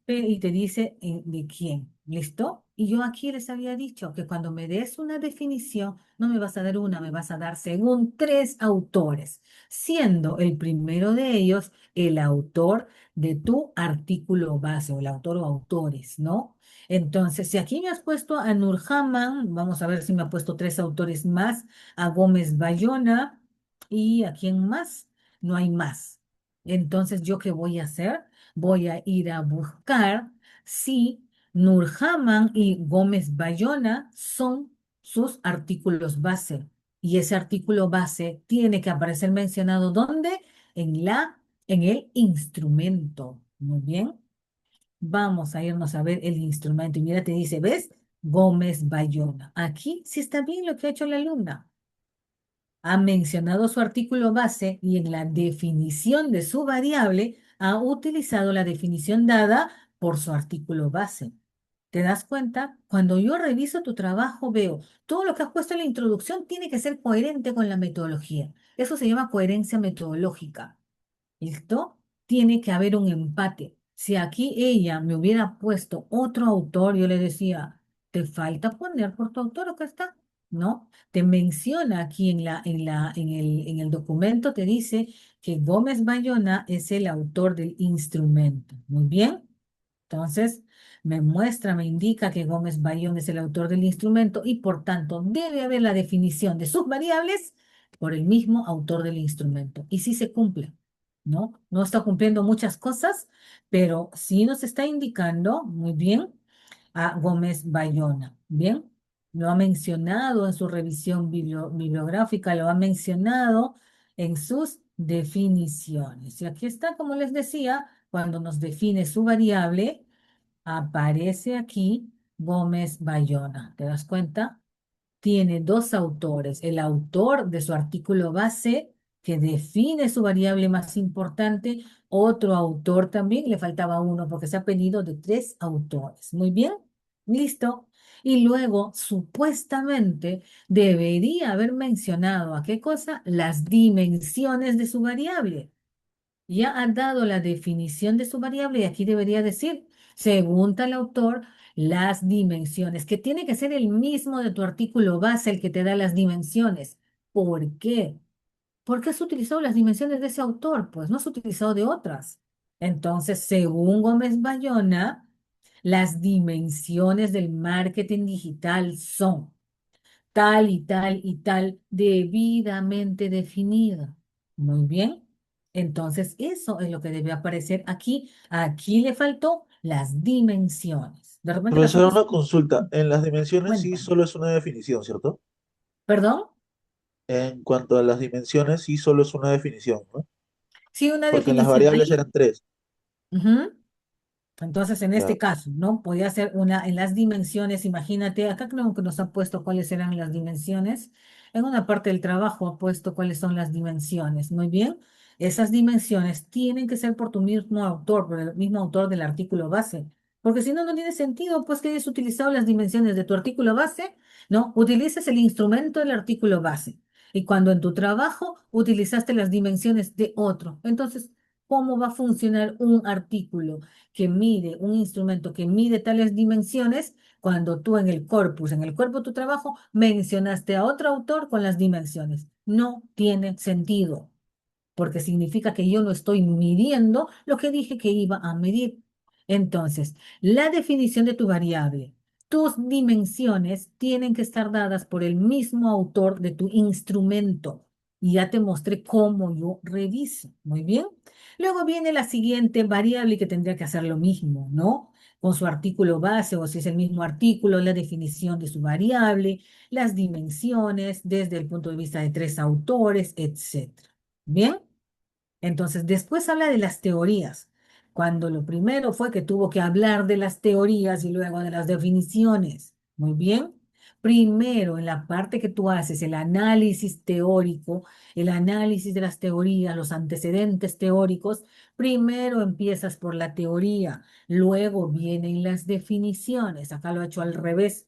y te dice de quién. ¿Listo? Y yo aquí les había dicho que cuando me des una definición, no me vas a dar una, me vas a dar según 3 autores, siendo el primero de ellos el autor de tu artículo base o el autor o autores, ¿no? Entonces, si aquí me has puesto a Nurjaman, vamos a ver si me ha puesto 3 autores más, a Gómez Bayona y a quién más, no hay más. Entonces, ¿yo qué voy a hacer? Voy a ir a buscar si Nurjaman y Gómez Bayona son sus artículos base. Y ese artículo base tiene que aparecer mencionado ¿dónde? En el instrumento. Muy bien. Vamos a irnos a ver el instrumento. Y mira, te dice, ¿ves? Gómez Bayona. Aquí sí está bien lo que ha hecho la alumna. Ha mencionado su artículo base y en la definición de su variable ha utilizado la definición dada por su artículo base. ¿Te das cuenta? Cuando yo reviso tu trabajo, veo todo lo que has puesto en la introducción tiene que ser coherente con la metodología. Eso se llama coherencia metodológica. ¿Listo? Tiene que haber un empate. Si aquí ella me hubiera puesto otro autor, yo le decía, te falta poner por tu autor, acá está, ¿no? Te menciona aquí en el documento, te dice que Gómez Bayona es el autor del instrumento. Muy bien. Entonces, me muestra, me indica que Gómez Bayona es el autor del instrumento y por tanto debe haber la definición de sus variables por el mismo autor del instrumento. Y sí se cumple. ¿No? No está cumpliendo muchas cosas, pero sí nos está indicando muy bien a Gómez Bayona. Bien, lo ha mencionado en su revisión bibliográfica, lo ha mencionado en sus definiciones. Y aquí está, como les decía, cuando nos define su variable, aparece aquí Gómez Bayona. ¿Te das cuenta? Tiene 2 autores, el autor de su artículo base que define su variable más importante, otro autor también, le faltaba uno porque se ha pedido de 3 autores. Muy bien, listo. Y luego, supuestamente, debería haber mencionado ¿a qué cosa? Las dimensiones de su variable. Ya ha dado la definición de su variable y aquí debería decir, según tal autor, las dimensiones, que tiene que ser el mismo de tu artículo base el que te da las dimensiones. ¿Por qué? Porque has utilizado las dimensiones de ese autor, pues no has utilizado de otras. Entonces, según Gómez Bayona, las dimensiones del marketing digital son tal y tal debidamente definida. Muy bien. Entonces, eso es lo que debe aparecer aquí. Aquí le faltó las dimensiones. De repente las Profesora, otras, una consulta. En las dimensiones sí cuéntame. solo es una definición, ¿cierto? ¿Perdón? En cuanto a las dimensiones sí solo es una definición, ¿no? Sí, una Porque en las definición. variables Ahí. eran tres. Ujú. Entonces, en Ya. este caso, ¿no? Podría ser una en las dimensiones, imagínate, acá creo que nos ha puesto cuáles eran las dimensiones. En una parte del trabajo ha puesto cuáles son las dimensiones. Muy bien. esas dimensiones tienen que ser por tu mismo autor, por el mismo autor del artículo base. Porque si no, no tiene sentido, pues que hayas utilizado las dimensiones de tu artículo base, ¿no? Utilices el instrumento del artículo base. Y cuando en tu trabajo utilizaste las dimensiones de otro. Entonces, ¿cómo va a funcionar un artículo que mide, un instrumento que mide tales dimensiones cuando tú en el cuerpo de tu trabajo, mencionaste a otro autor con las dimensiones? No tiene sentido, porque significa que yo no estoy midiendo lo que dije que iba a medir. Entonces, la definición de tu variable, tus dimensiones tienen que estar dadas por el mismo autor de tu instrumento. Y ya te mostré cómo yo reviso. Muy bien. Luego viene la siguiente variable que tendría que hacer lo mismo, ¿no? Con su artículo base o si es el mismo artículo, la definición de su variable, las dimensiones desde el punto de vista de tres autores, etcétera. Bien, entonces después habla de las teorías, cuando lo primero fue que tuvo que hablar de las teorías y luego de las definiciones. Muy bien. Primero, en la parte que tú haces, el análisis teórico, el análisis de las teorías, los antecedentes teóricos, primero empiezas por la teoría, luego vienen las definiciones. Acá lo he hecho al revés.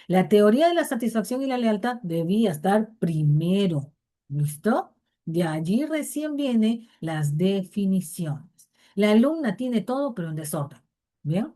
La teoría de la satisfacción y la lealtad debía estar primero. ¿Listo? De allí recién vienen las definiciones. La alumna tiene todo, pero en desorden. ¿Bien?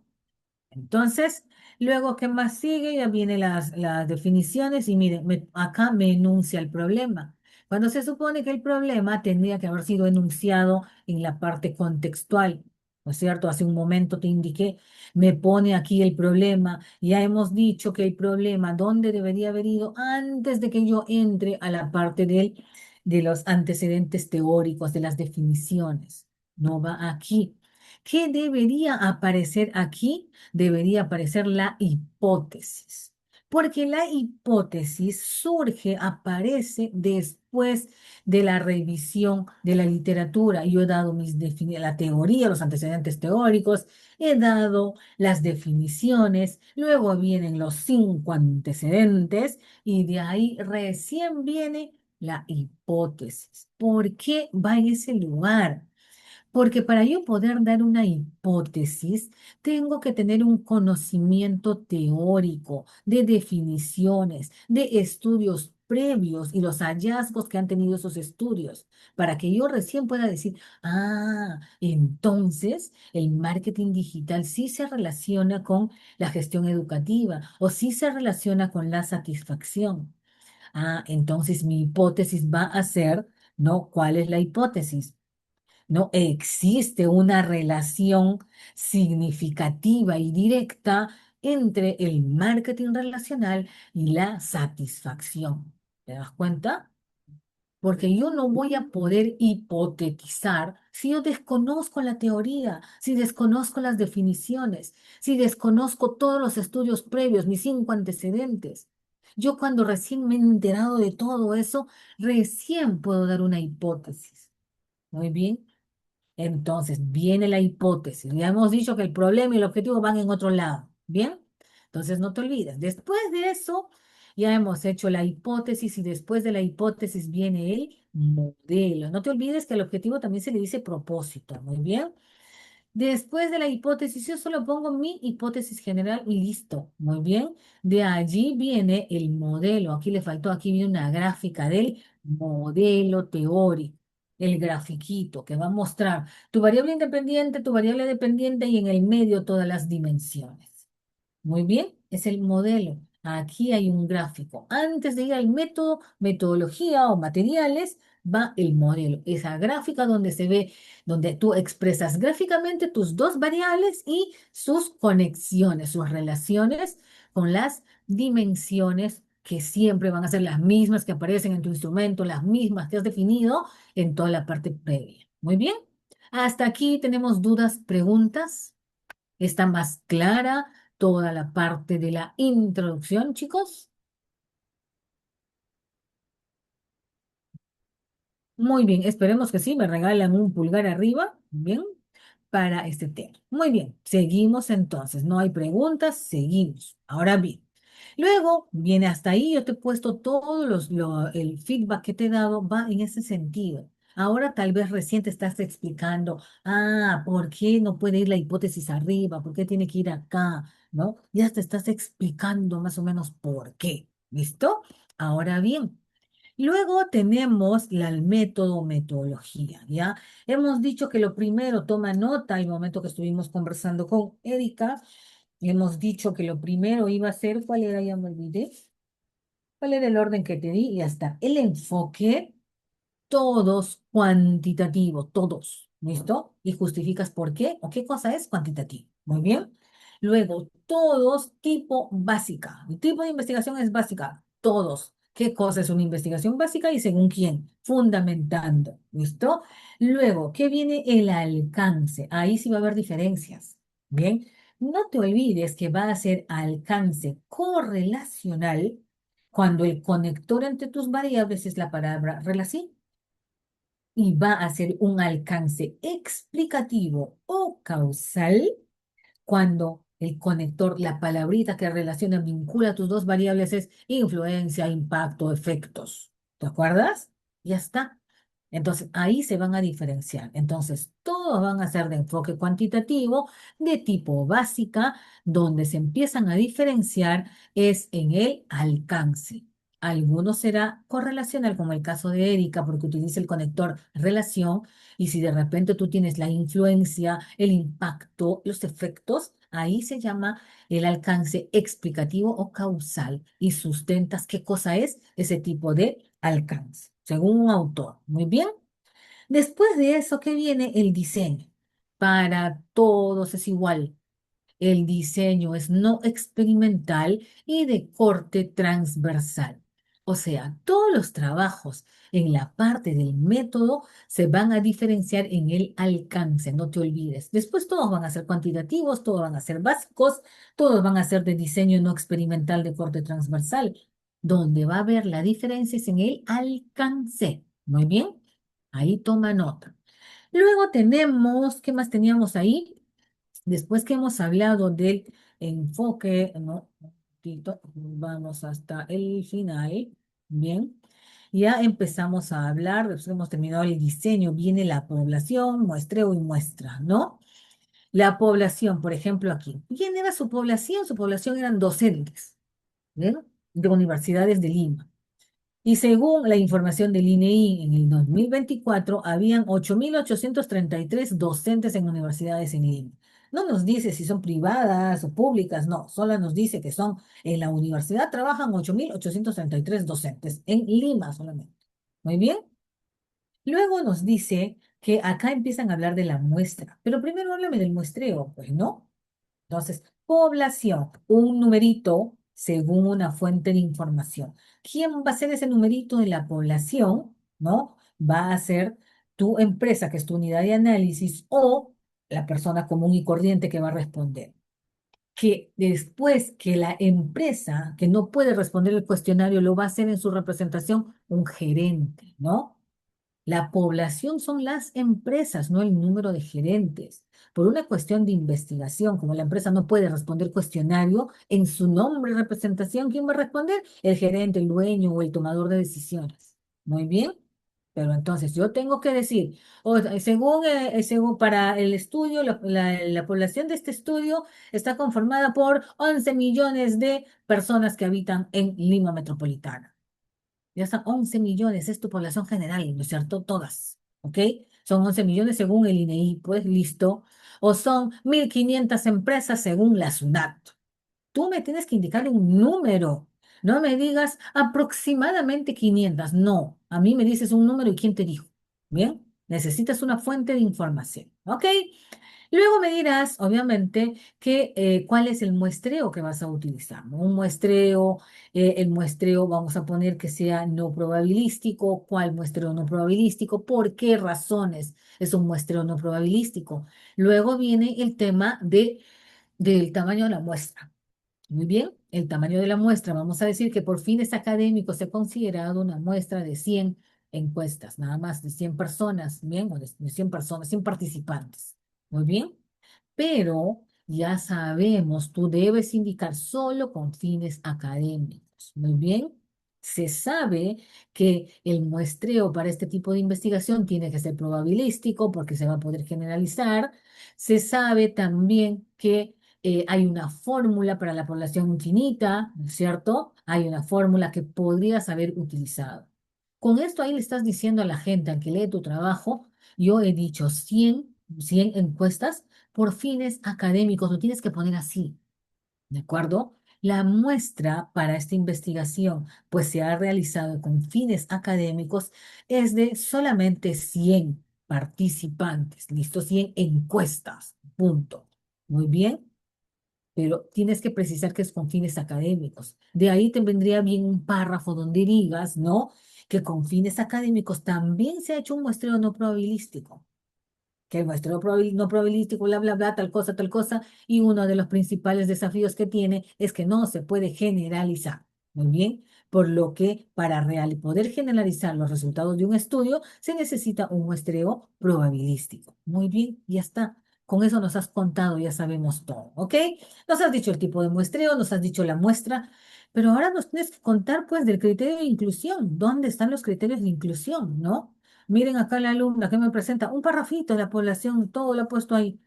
Entonces, luego, ¿qué más sigue? Ya vienen las definiciones y miren, acá me enuncia el problema. Cuando se supone que el problema tendría que haber sido enunciado en la parte contextual, ¿no es cierto? Hace un momento te indiqué, me pone aquí el problema. Ya hemos dicho que el problema, ¿dónde debería haber ido antes de que yo entre a la parte de los antecedentes teóricos, de las definiciones? No va aquí. ¿Qué debería aparecer aquí? Debería aparecer la hipótesis, porque la hipótesis surge, aparece después de la revisión de la literatura. Yo he dado la teoría, los antecedentes teóricos, he dado las definiciones, luego vienen los cinco antecedentes y de ahí recién viene la hipótesis. ¿Por qué va en ese lugar? Porque para yo poder dar una hipótesis, tengo que tener un conocimiento teórico de definiciones, de estudios previos y los hallazgos que han tenido esos estudios, para que yo recién pueda decir, entonces el marketing digital sí se relaciona con la gestión educativa o sí se relaciona con la satisfacción. Entonces mi hipótesis va a ser, ¿no? ¿Cuál es la hipótesis? No existe una relación significativa y directa entre el marketing relacional y la satisfacción. ¿Te das cuenta? Porque yo no voy a poder hipotetizar si yo desconozco la teoría, si desconozco las definiciones, si desconozco todos los estudios previos, mis cinco antecedentes. Yo cuando recién me he enterado de todo eso, recién puedo dar una hipótesis. Muy bien. Entonces, viene la hipótesis. Ya hemos dicho que el problema y el objetivo van en otro lado. ¿Bien? Entonces, no te olvides. Después de eso, ya hemos hecho la hipótesis y después de la hipótesis viene el modelo. No te olvides que al objetivo también se le dice propósito. Muy bien. Después de la hipótesis, yo solo pongo mi hipótesis general y listo. Muy bien. De allí viene el modelo. Aquí le faltó, aquí viene una gráfica del modelo teórico. El grafiquito que va a mostrar tu variable independiente, tu variable dependiente y en el medio todas las dimensiones. Muy bien, es el modelo. Aquí hay un gráfico. Antes de ir al método, metodología o materiales, va el modelo. Esa gráfica donde se ve, donde tú expresas gráficamente tus dos variables y sus conexiones, sus relaciones con las dimensiones que siempre van a ser las mismas que aparecen en tu instrumento, las mismas que has definido en toda la parte previa. Muy bien. Hasta aquí tenemos dudas, preguntas. ¿Está más clara toda la parte de la introducción, chicos? Muy bien, esperemos que sí, me regalan un pulgar arriba, bien, para este tema. Muy bien, seguimos entonces, no hay preguntas, seguimos. Ahora bien, luego viene hasta ahí, yo te he puesto el feedback que te he dado, va en ese sentido. Ahora tal vez recién te estás explicando, ¿por qué no puede ir la hipótesis arriba? ¿Por qué tiene que ir acá? ¿No? Ya te estás explicando más o menos por qué. ¿Listo? Ahora bien. Luego tenemos el método, metodología, ¿ya? Hemos dicho que lo primero, toma nota, el momento que estuvimos conversando con Erika, hemos dicho que lo primero iba a ser, ¿cuál era? Ya me olvidé. ¿Cuál era el orden que te di? Y ya está. El enfoque todos cuantitativo, todos, ¿listo? Y justificas por qué o qué cosa es cuantitativo. Muy bien. Luego, todos tipo básica. El tipo de investigación es básica, todos. ¿Qué cosa es una investigación básica y según quién? Fundamentando, ¿listo? Luego, ¿qué viene el alcance? Ahí sí va a haber diferencias. Bien, no te olvides que va a ser alcance correlacional cuando el conector entre tus variables es la palabra relación y va a ser un alcance explicativo o causal cuando el conector, la palabrita que relaciona, vincula tus dos variables es influencia, impacto, efectos. ¿Te acuerdas? Ya está. Entonces, ahí se van a diferenciar. Entonces, todos van a ser de enfoque cuantitativo, de tipo básica, donde se empiezan a diferenciar es en el alcance. Algunos será correlacional, como el caso de Erika, porque utiliza el conector relación, y si de repente tú tienes la influencia, el impacto, los efectos, ahí se llama el alcance explicativo o causal y sustentas qué cosa es ese tipo de alcance, según un autor. Muy bien. Después de eso, ¿qué viene? El diseño. Para todos es igual. El diseño es no experimental y de corte transversal. O sea, todos los trabajos en la parte del método se van a diferenciar en el alcance, no te olvides. Después todos van a ser cuantitativos, todos van a ser básicos, todos van a ser de diseño no experimental de corte transversal. Donde va a haber la diferencia es en el alcance. Muy bien, ahí toma nota. Luego tenemos, ¿qué más teníamos ahí? Después que hemos hablado del enfoque, ¿no? Un poquito, vamos hasta el final, bien. Ya empezamos a hablar, después que hemos terminado el diseño, viene la población, muestreo y muestra, ¿no? La población, por ejemplo, aquí. ¿Quién era su población? Su población eran docentes, ¿bien? De universidades de Lima. Y según la información del INEI, en el 2024 habían 8.833 docentes en universidades en Lima. No nos dice si son privadas o públicas, no, solo nos dice que son en la universidad trabajan 8.833 docentes en Lima solamente. Muy bien. Luego nos dice que acá empiezan a hablar de la muestra, pero primero háblame del muestreo, pues no. Entonces, población, un numerito según una fuente de información. ¿Quién va a ser ese numerito de la población? ¿No? Va a ser tu empresa, que es tu unidad de análisis, o la persona común y corriente que va a responder. Que después que la empresa, que no puede responder el cuestionario, lo va a hacer en su representación un gerente, ¿no? La población son las empresas, no el número de gerentes. Por una cuestión de investigación, como la empresa no puede responder cuestionario, en su nombre y representación, ¿quién va a responder? El gerente, el dueño o el tomador de decisiones. Muy bien. Pero entonces yo tengo que decir, según para el estudio, la población de este estudio está conformada por 11 millones de personas que habitan en Lima Metropolitana. Ya están 11 millones, es tu población general, ¿no es cierto? Todas, ¿ok? Son 11 millones según el INEI, pues listo. O son 1.500 empresas según la SUNAT. Tú me tienes que indicar un número. No me digas aproximadamente 500. No, a mí me dices un número y quién te dijo. Bien, necesitas una fuente de información, ¿ok? Luego me dirás, obviamente, cuál es el muestreo que vas a utilizar, ¿no? Un muestreo, el muestreo vamos a poner que sea no probabilístico. ¿Cuál muestreo no probabilístico? ¿Por qué razones es un muestreo no probabilístico? Luego viene el tema del tamaño de la muestra. Muy bien, el tamaño de la muestra, vamos a decir que por fines académicos se ha considerado una muestra de 100 encuestas, nada más de 100 personas, bien, o de 100 personas, 100 participantes. Muy bien, pero ya sabemos, tú debes indicar solo con fines académicos. Muy bien, Se sabe que el muestreo para este tipo de investigación tiene que ser probabilístico porque se va a poder generalizar. Se sabe también que hay una fórmula para la población infinita, ¿no es cierto? Hay una fórmula que podrías haber utilizado. Con esto ahí le estás diciendo a la gente, al que lee tu trabajo, yo he dicho 100 encuestas por fines académicos, lo tienes que poner así. ¿De acuerdo? La muestra para esta investigación, pues se ha realizado con fines académicos, es de solamente 100 participantes, listo, 100 encuestas, punto. Muy bien, pero tienes que precisar que es con fines académicos. De ahí te vendría bien un párrafo donde digas, ¿no? Que con fines académicos también se ha hecho un muestreo no probabilístico que el muestreo no probabilístico, bla, bla, bla, tal cosa, y uno de los principales desafíos que tiene es que no se puede generalizar. Muy bien, por lo que para poder generalizar los resultados de un estudio se necesita un muestreo probabilístico. Muy bien, ya está. Con eso nos has contado, ya sabemos todo, ¿ok? Nos has dicho el tipo de muestreo, nos has dicho la muestra, pero ahora nos tienes que contar pues del criterio de inclusión. ¿Dónde están los criterios de inclusión, no? Miren acá la alumna que me presenta un parrafito de la población, todo lo ha puesto ahí,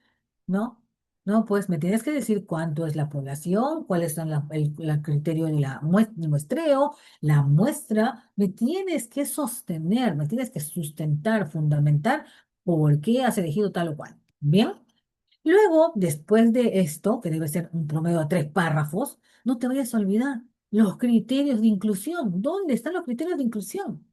¿no? No, pues me tienes que decir cuánto es la población, cuáles son el criterio de del muestreo, la muestra, me tienes que sostener, me tienes que sustentar, fundamentar por qué has elegido tal o cual. Bien, luego, después de esto, que debe ser un promedio de 3 párrafos, no te vayas a olvidar los criterios de inclusión. ¿Dónde están los criterios de inclusión?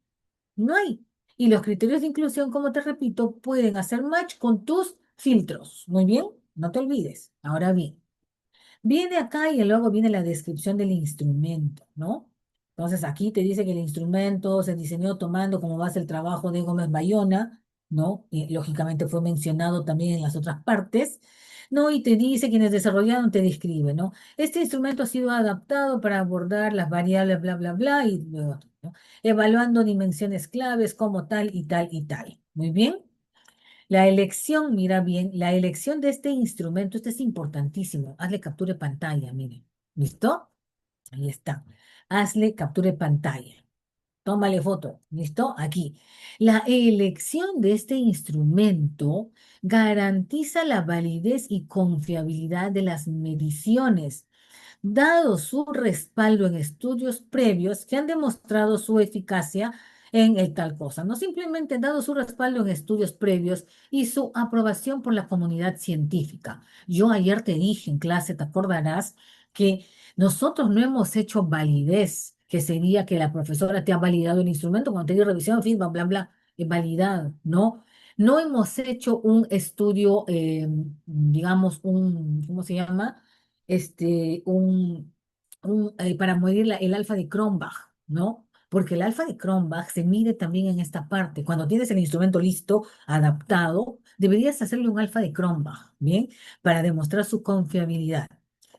No hay. Y los criterios de inclusión, como te repito, pueden hacer match con tus filtros. Muy bien, no te olvides. Ahora bien, viene acá y luego viene la descripción del instrumento, ¿no? Entonces aquí te dice que el instrumento se diseñó tomando como base el trabajo de Gómez Bayona, ¿no? Y lógicamente fue mencionado también en las otras partes, ¿no? Y te dice quienes desarrollaron, te describe, ¿no? Este instrumento ha sido adaptado para abordar las variables, bla, bla, bla, y luego, ¿no? Evaluando dimensiones claves como tal y tal y tal. Muy bien. La elección, mira bien, la elección de este instrumento, este es importantísimo. Hazle captura de pantalla, miren. ¿Listo? Ahí está. Hazle captura de pantalla. Tómale foto. ¿Listo? Aquí. La elección de este instrumento garantiza la validez y confiabilidad de las mediciones dado su respaldo en estudios previos que han demostrado su eficacia en el tal cosa, no simplemente dado su respaldo en estudios previos y su aprobación por la comunidad científica. Yo ayer te dije en clase, te acordarás, que nosotros no hemos hecho validez, que sería que la profesora te ha validado el instrumento cuando te dio revisión, feedback, bla, bla, validado, ¿no? No hemos hecho un estudio, digamos, ¿cómo se llama? Para medir el alfa de Cronbach, ¿no? Porque el alfa de Cronbach se mide también en esta parte. Cuando tienes el instrumento listo, adaptado, deberías hacerle un alfa de Cronbach, ¿bien? Para demostrar su confiabilidad,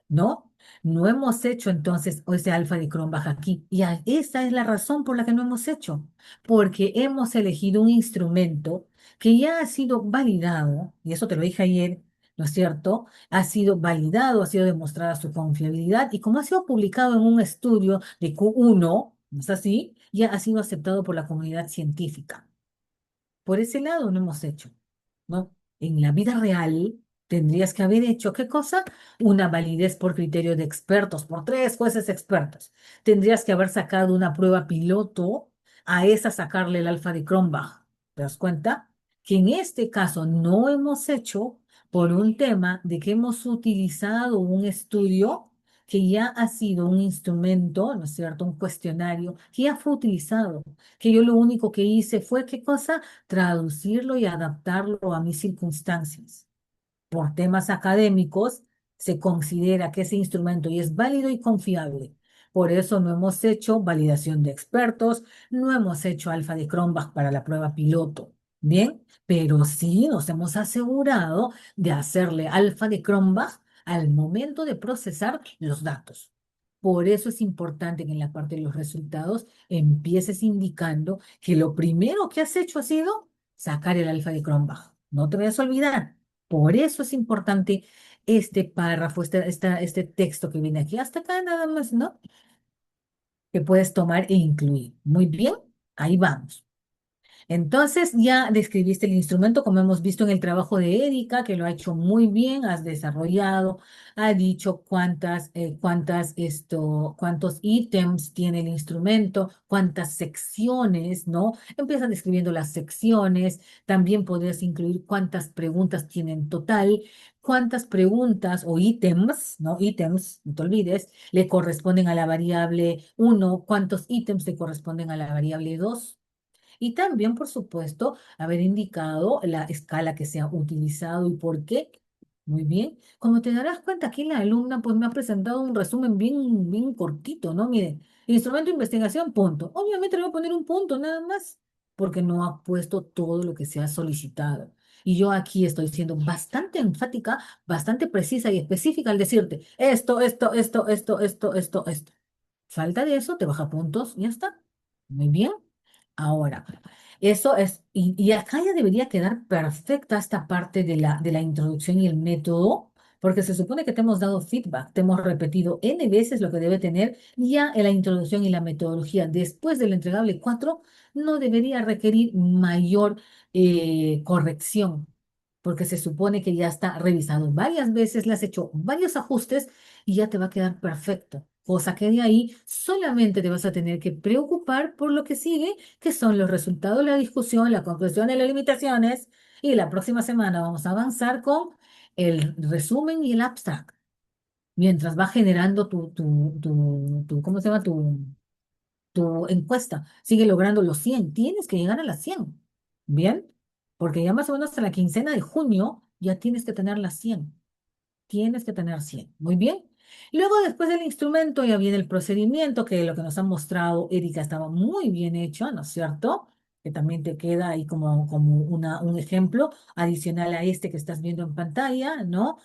¿no? No hemos hecho entonces ese alfa de Cronbach aquí. Y esa es la razón por la que no hemos hecho. Porque hemos elegido un instrumento que ya ha sido validado, y eso te lo dije ayer, ¿no es cierto? Ha sido validado, ha sido demostrada su confiabilidad y como ha sido publicado en un estudio de Q1, ¿no es así? Ya ha sido aceptado por la comunidad científica. Por ese lado no hemos hecho, ¿no? En la vida real tendrías que haber hecho, ¿qué cosa? Una validez por criterio de expertos, por 3 jueces expertos. Tendrías que haber sacado una prueba piloto, a esa sacarle el alfa de Cronbach. ¿Te das cuenta? Que en este caso no hemos hecho por un tema de que hemos utilizado un estudio que ya ha sido un instrumento, ¿no es cierto? Un cuestionario que ya fue utilizado, que yo lo único que hice fue, ¿qué cosa? Traducirlo y adaptarlo a mis circunstancias. Por temas académicos, se considera que ese instrumento y es válido y confiable. Por eso no hemos hecho validación de expertos, no hemos hecho alfa de Cronbach para la prueba piloto. Bien, pero sí nos hemos asegurado de hacerle alfa de Cronbach al momento de procesar los datos. Por eso es importante que en la parte de los resultados empieces indicando que lo primero que has hecho ha sido sacar el alfa de Cronbach. No te vayas a olvidar. Por eso es importante este párrafo, este texto que viene aquí, hasta acá nada más, ¿no? que puedes tomar e incluir. Muy bien, ahí vamos. Entonces ya describiste el instrumento, como hemos visto en el trabajo de Erika, que lo ha hecho muy bien, has desarrollado, ha dicho cuántos ítems tiene el instrumento, cuántas secciones, ¿no? Empiezan describiendo las secciones, también podrías incluir cuántas preguntas tiene en total, cuántas preguntas o ítems, ¿no? Ítems, no te olvides, le corresponden a la variable uno, cuántos ítems le corresponden a la variable 2. Y también, por supuesto, haber indicado la escala que se ha utilizado y por qué. Muy bien. Como te darás cuenta, aquí la alumna pues me ha presentado un resumen bien, bien cortito, ¿no? Mire, instrumento de investigación, punto. Obviamente le voy a poner un punto nada más, porque no ha puesto todo lo que se ha solicitado. Y yo aquí estoy siendo bastante enfática, bastante precisa y específica al decirte esto. Falta de eso, te baja puntos, y ya está. Muy bien. Ahora, eso es, y acá ya debería quedar perfecta esta parte de la introducción y el método, porque se supone que te hemos dado feedback, te hemos repetido N veces lo que debe tener ya en la introducción y la metodología. Después del entregable 4 no debería requerir mayor corrección, porque se supone que ya está revisado varias veces, le has hecho varios ajustes y ya te va a quedar perfecto. Cosa que de ahí solamente te vas a tener que preocupar por lo que sigue, que son los resultados de la discusión, la conclusión de las limitaciones, y la próxima semana vamos a avanzar con el resumen y el abstract, mientras va generando ¿cómo se llama? Tu encuesta. Sigue logrando los 100, tienes que llegar a las 100, ¿bien? Porque ya más o menos hasta la quincena de junio ya tienes que tener las 100. Tienes que tener 100. Muy bien. Luego, después del instrumento, ya viene el procedimiento, que lo que nos ha mostrado Erika estaba muy bien hecho, ¿no es cierto? Que también te queda ahí como un ejemplo adicional a este que estás viendo en pantalla, ¿no?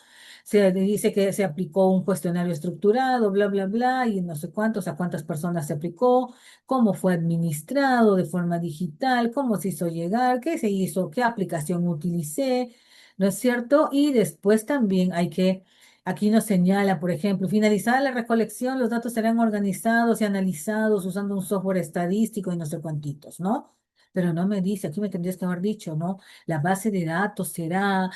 Se dice que se aplicó un cuestionario estructurado, bla, bla, bla, y no sé cuántos, a cuántas personas se aplicó, cómo fue administrado de forma digital, cómo se hizo llegar, qué se hizo, qué aplicación utilicé, ¿no es cierto? Y después también hay que. Aquí nos señala, por ejemplo, finalizada la recolección, los datos serán organizados y analizados usando un software estadístico y no sé cuántitos, ¿no? Pero no me dice, aquí me tendrías que haber dicho, ¿no? La base de datos será,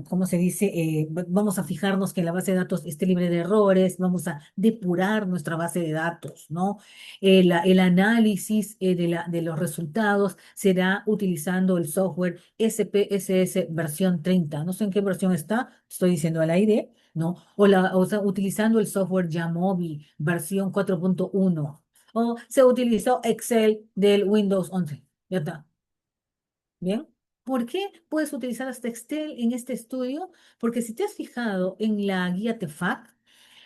¿cómo se dice? Vamos a fijarnos que la base de datos esté libre de errores, vamos a depurar nuestra base de datos, ¿no? El análisis de los resultados será utilizando el software SPSS versión 30. No sé en qué versión está, estoy diciendo al aire, ¿no? O sea, utilizando el software Jamovi versión 4.1. O se utilizó Excel del Windows 11. Ya está. ¿Bien? ¿Por qué puedes utilizar hasta Excel en este estudio? Porque si te has fijado en la guía TEFAC,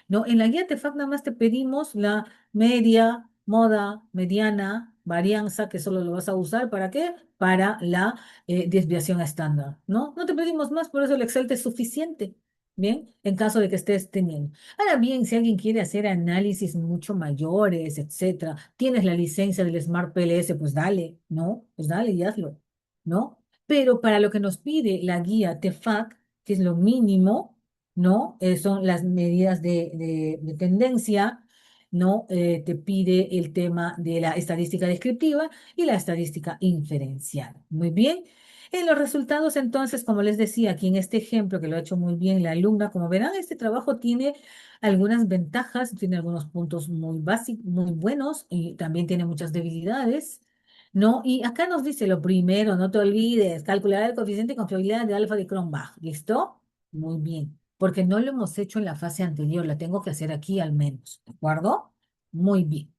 ¿no? En la guía TEFAC nada más te pedimos la media, moda, mediana, varianza, que solo lo vas a usar, ¿para qué? Para la desviación estándar, ¿no? No te pedimos más, por eso el Excel te es suficiente, ¿bien? En caso de que estés teniendo. Ahora bien, si alguien quiere hacer análisis mucho mayores, etcétera, tienes la licencia del Smart PLS, pues dale, ¿no? Pues dale y hazlo, ¿no? Pero para lo que nos pide la guía TEFAC, que es lo mínimo, ¿no? Son las medidas de tendencia, ¿no? Te pide el tema de la estadística descriptiva y la estadística inferencial. Muy bien. En los resultados, entonces, como les decía, aquí en este ejemplo que lo ha hecho muy bien la alumna, como verán, este trabajo tiene algunas ventajas, tiene algunos puntos muy básicos, muy buenos y también tiene muchas debilidades. ¿No? Y acá nos dice lo primero, no te olvides, calcular el coeficiente de confiabilidad de alfa de Cronbach. ¿Listo? Muy bien, porque no lo hemos hecho en la fase anterior, la tengo que hacer aquí al menos, ¿de acuerdo? Muy bien.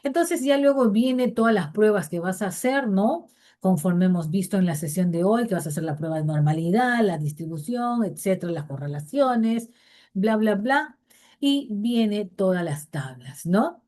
Entonces ya luego viene todas las pruebas que vas a hacer, ¿no? Conforme hemos visto en la sesión de hoy, que vas a hacer la prueba de normalidad, la distribución, etcétera, las correlaciones, bla, bla, bla. Y viene todas las tablas, ¿no?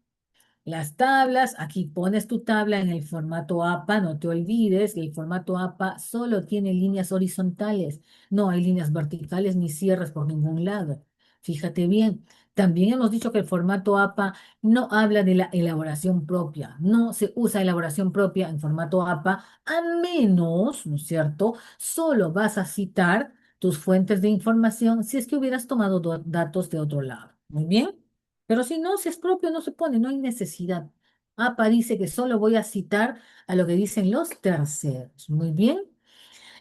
Las tablas, aquí pones tu tabla en el formato APA, no te olvides, el formato APA solo tiene líneas horizontales, no hay líneas verticales ni cierres por ningún lado. Fíjate bien, también hemos dicho que el formato APA no habla de la elaboración propia, no se usa elaboración propia en formato APA, a menos, ¿no es cierto? Solo vas a citar tus fuentes de información si es que hubieras tomado datos de otro lado. Muy bien. Pero si no, si es propio, no se pone, no hay necesidad. APA dice que solo voy a citar a lo que dicen los terceros. Muy bien.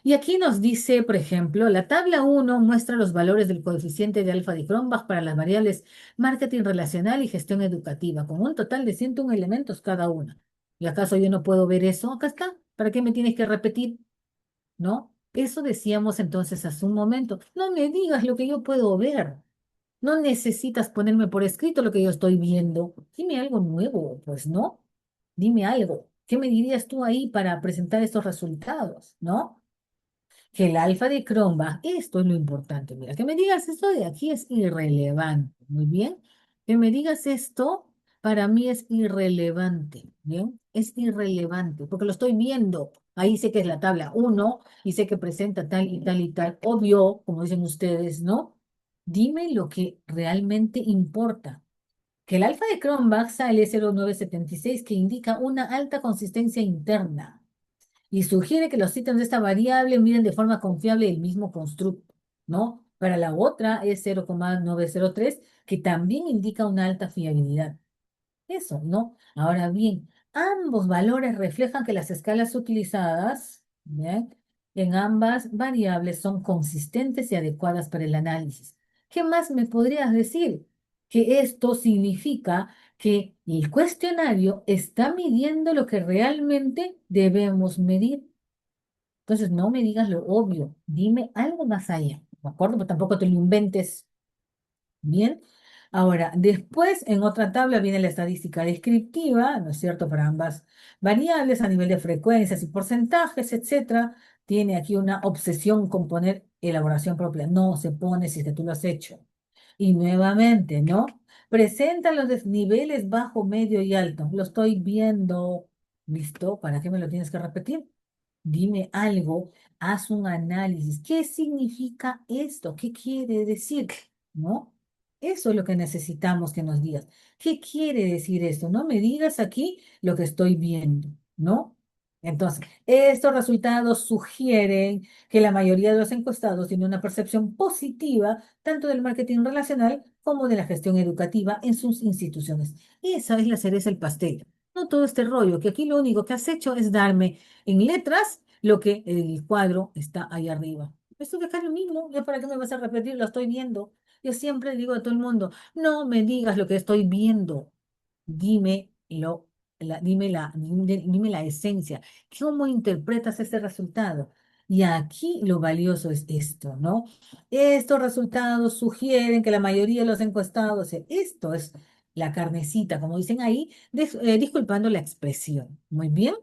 Y aquí nos dice, por ejemplo, la tabla 1 muestra los valores del coeficiente de alfa de Cronbach para las variables marketing relacional y gestión educativa, con un total de 101 elementos cada una. ¿Y acaso yo no puedo ver eso? Acá está. ¿Para qué me tienes que repetir? ¿No? Eso decíamos entonces hace un momento. No me digas lo que yo puedo ver. No necesitas ponerme por escrito lo que yo estoy viendo. Dime algo nuevo, pues, ¿no? Dime algo. ¿Qué me dirías tú ahí para presentar estos resultados, ¿no? Que el alfa de Cronbach, esto es lo importante. Mira, que me digas esto de aquí es irrelevante. Muy bien. Que me digas esto, para mí es irrelevante. Bien, es irrelevante, porque lo estoy viendo. Ahí sé que es la tabla uno y sé que presenta tal y tal y tal. Obvio, como dicen ustedes, ¿no? Dime lo que realmente importa. Que el alfa de Cronbach sale 0,976, que indica una alta consistencia interna y sugiere que los ítems de esta variable miren de forma confiable el mismo constructo, ¿no? Para la otra es 0,903, que también indica una alta fiabilidad. Eso, ¿no? Ahora bien, ambos valores reflejan que las escalas utilizadas, ¿bien?, en ambas variables son consistentes y adecuadas para el análisis. ¿Qué más me podrías decir? Que esto significa que el cuestionario está midiendo lo que realmente debemos medir. Entonces, no me digas lo obvio, dime algo más allá, ¿de acuerdo? Pero tampoco te lo inventes. Bien. Ahora, después en otra tabla viene la estadística descriptiva, ¿no es cierto?, para ambas variables a nivel de frecuencias y porcentajes, etcétera. Tiene aquí una obsesión con poner elaboración propia. No se pone si es que tú lo has hecho. Y nuevamente, ¿no? Presenta los niveles bajo, medio y alto. Lo estoy viendo. ¿Listo? ¿Para qué me lo tienes que repetir? Dime algo, haz un análisis. ¿Qué significa esto? ¿Qué quiere decir? ¿No? Eso es lo que necesitamos que nos digas. ¿Qué quiere decir esto? No me digas aquí lo que estoy viendo, ¿no? Entonces, estos resultados sugieren que la mayoría de los encuestados tiene una percepción positiva tanto del marketing relacional como de la gestión educativa en sus instituciones. Esa es la cereza del pastel. No todo este rollo, que aquí lo único que has hecho es darme en letras lo que el cuadro está ahí arriba. Esto de acá es lo mismo, ¿ya para qué me vas a repetir? Lo estoy viendo. Yo siempre digo a todo el mundo, no me digas lo que estoy viendo, dime dime la esencia, cómo interpretas ese resultado. Y aquí lo valioso es esto, ¿no? Estos resultados sugieren que la mayoría de los encuestados, esto es la carnecita, como dicen ahí, disculpando la expresión. Muy bien.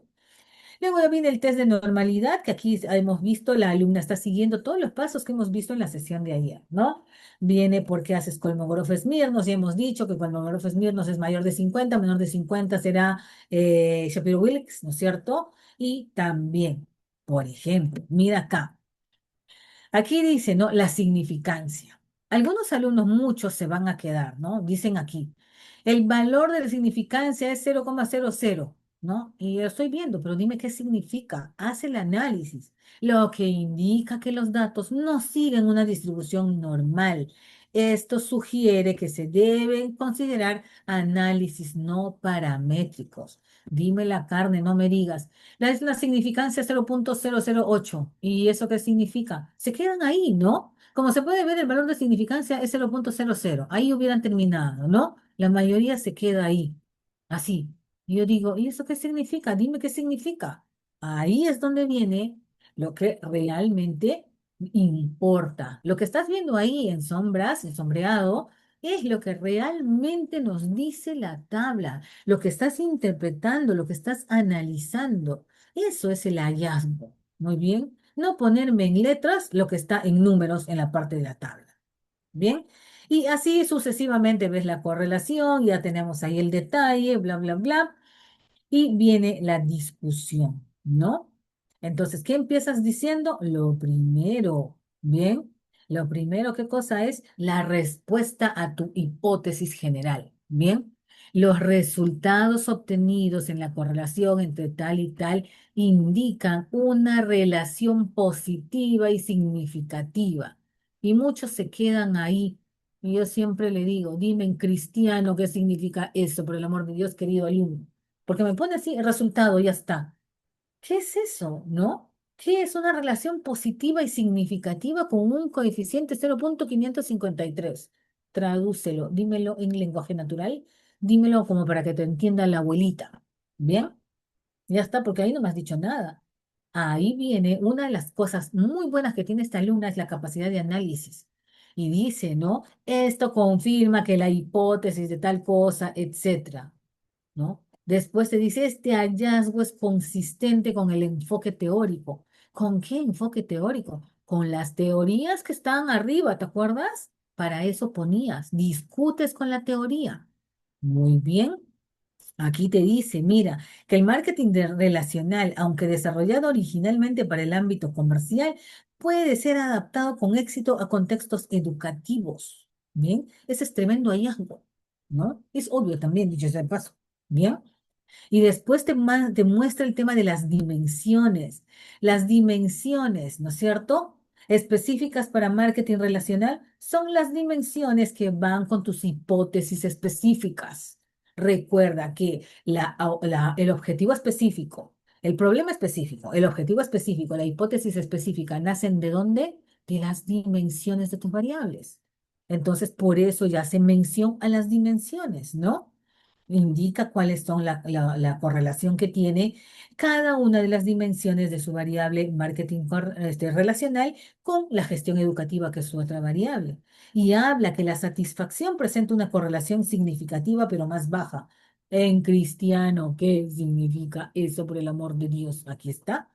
Luego ya viene el test de normalidad, que aquí hemos visto, la alumna está siguiendo todos los pasos que hemos visto en la sesión de ayer, ¿no? Viene porque haces Kolmogorov-Smirnov, y hemos dicho que Kolmogorov-Smirnov es mayor de 50, menor de 50 será Shapiro-Wilks, ¿no es cierto? Y también, por ejemplo, mira acá. Aquí dice, ¿no? La significancia. Algunos alumnos, muchos se van a quedar, ¿no? Dicen aquí, el valor de la significancia es 0,00, ¿no? Y yo estoy viendo, pero dime qué significa. Haz el análisis, lo que indica que los datos no siguen una distribución normal. Esto sugiere que se deben considerar análisis no paramétricos. Dime la carne, no me digas. La significancia es 0,008. ¿Y eso qué significa? Se quedan ahí, ¿no? Como se puede ver, el valor de significancia es 0,00. Ahí hubieran terminado, ¿no? La mayoría se queda ahí, así. Y yo digo, ¿y eso qué significa? Dime qué significa. Ahí es donde viene lo que realmente importa. Lo que estás viendo ahí en sombras, en sombreado, es lo que realmente nos dice la tabla, lo que estás interpretando, lo que estás analizando. Eso es el hallazgo. Muy bien. No ponerme en letras lo que está en números en la parte de la tabla. Bien. Y así sucesivamente ves la correlación, ya tenemos ahí el detalle, bla, bla, bla y viene la discusión, ¿no? Entonces, ¿qué empiezas diciendo? Lo primero, ¿bien? Lo primero, ¿qué cosa es? La respuesta a tu hipótesis general, ¿bien? Los resultados obtenidos en la correlación entre tal y tal indican una relación positiva y significativa. Y muchos se quedan ahí Y yo siempre le digo, dime en cristiano qué significa eso, por el amor de Dios, querido alumno. Porque me pone así el resultado, ya está. ¿Qué es eso? ¿No? ¿Qué es una relación positiva y significativa con un coeficiente 0,553? Tradúcelo, dímelo en lenguaje natural, dímelo como para que te entienda la abuelita. ¿Bien? Ya está, porque ahí no me has dicho nada. Ahí viene una de las cosas muy buenas que tiene esta alumna, es la capacidad de análisis. Y dice, ¿no? Esto confirma que la hipótesis de tal cosa, etcétera. ¿No? Después te dice, este hallazgo es consistente con el enfoque teórico. ¿Con qué enfoque teórico? Con las teorías que estaban arriba, ¿te acuerdas? Para eso ponías, discutes con la teoría. Muy bien. Aquí te dice, mira, que el marketing relacional, aunque desarrollado originalmente para el ámbito comercial, puede ser adaptado con éxito a contextos educativos. Bien, ese es tremendo hallazgo, ¿no? Es obvio también, dicho sea de paso. Bien. Y después te muestra el tema de las dimensiones. Las dimensiones, ¿no es cierto? Específicas para marketing relacional son las dimensiones que van con tus hipótesis específicas. Recuerda que el objetivo específico, el problema específico, el objetivo específico, la hipótesis específica, ¿nacen de dónde? De las dimensiones de tus variables. Entonces, por eso ya hace mención a las dimensiones, ¿no? Indica cuáles son la correlación que tiene cada una de las dimensiones de su variable marketing relacional con la gestión educativa, que es su otra variable. Y habla que la satisfacción presenta una correlación significativa, pero más baja. En cristiano, ¿qué significa eso, por el amor de Dios? Aquí está.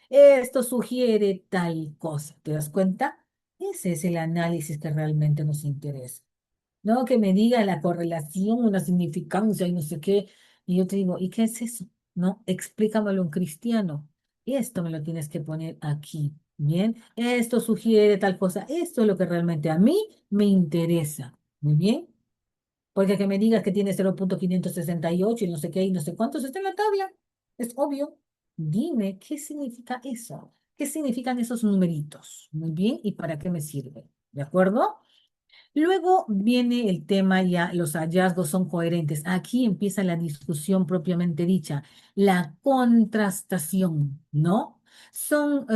Esto sugiere tal cosa. ¿Te das cuenta? Ese es el análisis que realmente nos interesa. No, que me diga la correlación, una significancia y no sé qué. Y yo te digo, ¿y qué es eso? No, explícamelo en cristiano. Y esto me lo tienes que poner aquí. Bien, esto sugiere tal cosa. Esto es lo que realmente a mí me interesa. Muy bien, porque que me digas que tiene 0,568 y no sé qué y no sé cuántos está en la tabla. Es obvio. Dime, ¿qué significa eso? ¿Qué significan esos numeritos? Muy bien, ¿y para qué me sirve? ¿De acuerdo? Luego viene el tema ya, los hallazgos son coherentes. Aquí empieza la discusión propiamente dicha, la contrastación, ¿no? Son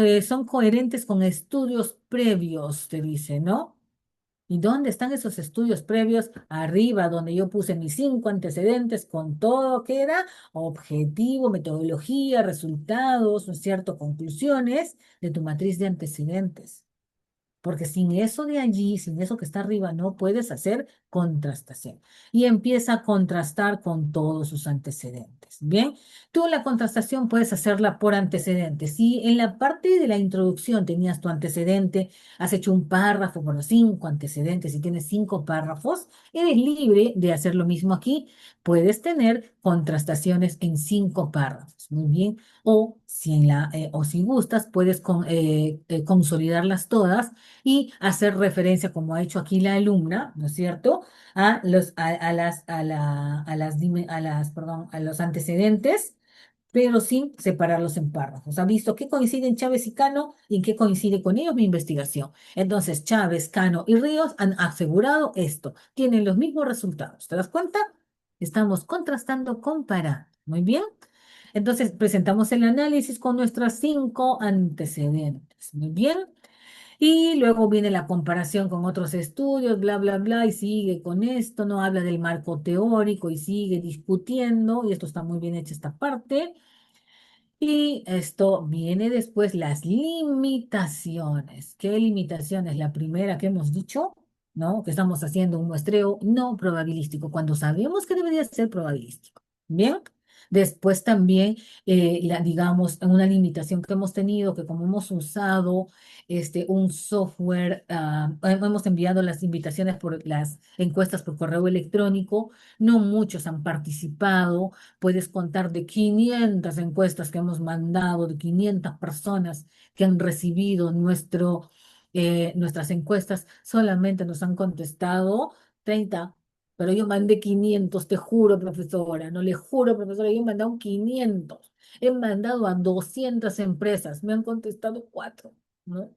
coherentes con estudios previos, te dice, ¿no? ¿Y dónde están esos estudios previos? Arriba, donde yo puse mis 5 antecedentes con todo que era objetivo, metodología, resultados, ¿no es cierto? Conclusiones de tu matriz de antecedentes. Porque sin eso de allí, sin eso que está arriba, no puedes hacer contrastación. Y empieza a contrastar con todos sus antecedentes. Bien, tú la contrastación puedes hacerla por antecedentes. Si en la parte de la introducción tenías tu antecedente, has hecho un párrafo por los 5 antecedentes y tienes 5 párrafos, eres libre de hacer lo mismo aquí. Puedes tener contrastaciones en 5 párrafos. Muy bien. O si gustas, puedes consolidarlas todas y hacer referencia, como ha hecho aquí la alumna, ¿no es cierto?, a los antecedentes, pero sin separarlos en párrafos. ¿Ha visto qué coincide en Chávez y Cano y en qué coincide con ellos mi investigación? Entonces, Chávez, Cano y Ríos han asegurado esto. Tienen los mismos resultados. ¿Te das cuenta? Estamos contrastando, comparando. Muy bien. Entonces, presentamos el análisis con nuestros 5 antecedentes. Muy bien. Y luego viene la comparación con otros estudios, bla, bla, bla, y sigue con esto, no habla del marco teórico y sigue discutiendo, y esto está muy bien hecha esta parte. Y esto viene después, las limitaciones. ¿Qué limitaciones? La primera que hemos dicho, ¿no? Que estamos haciendo un muestreo no probabilístico, cuando sabemos que debería ser probabilístico. Bien. Después también, digamos, una limitación que hemos tenido, que como hemos usado un software, hemos enviado las invitaciones por las encuestas por correo electrónico, no muchos han participado. Puedes contar de 500 encuestas que hemos mandado, de 500 personas que han recibido nuestras encuestas, solamente nos han contestado 30. Pero yo mandé 500, te juro, profesora, no le juro, profesora, yo he mandado 500. He mandado a 200 empresas, me han contestado 4, ¿no?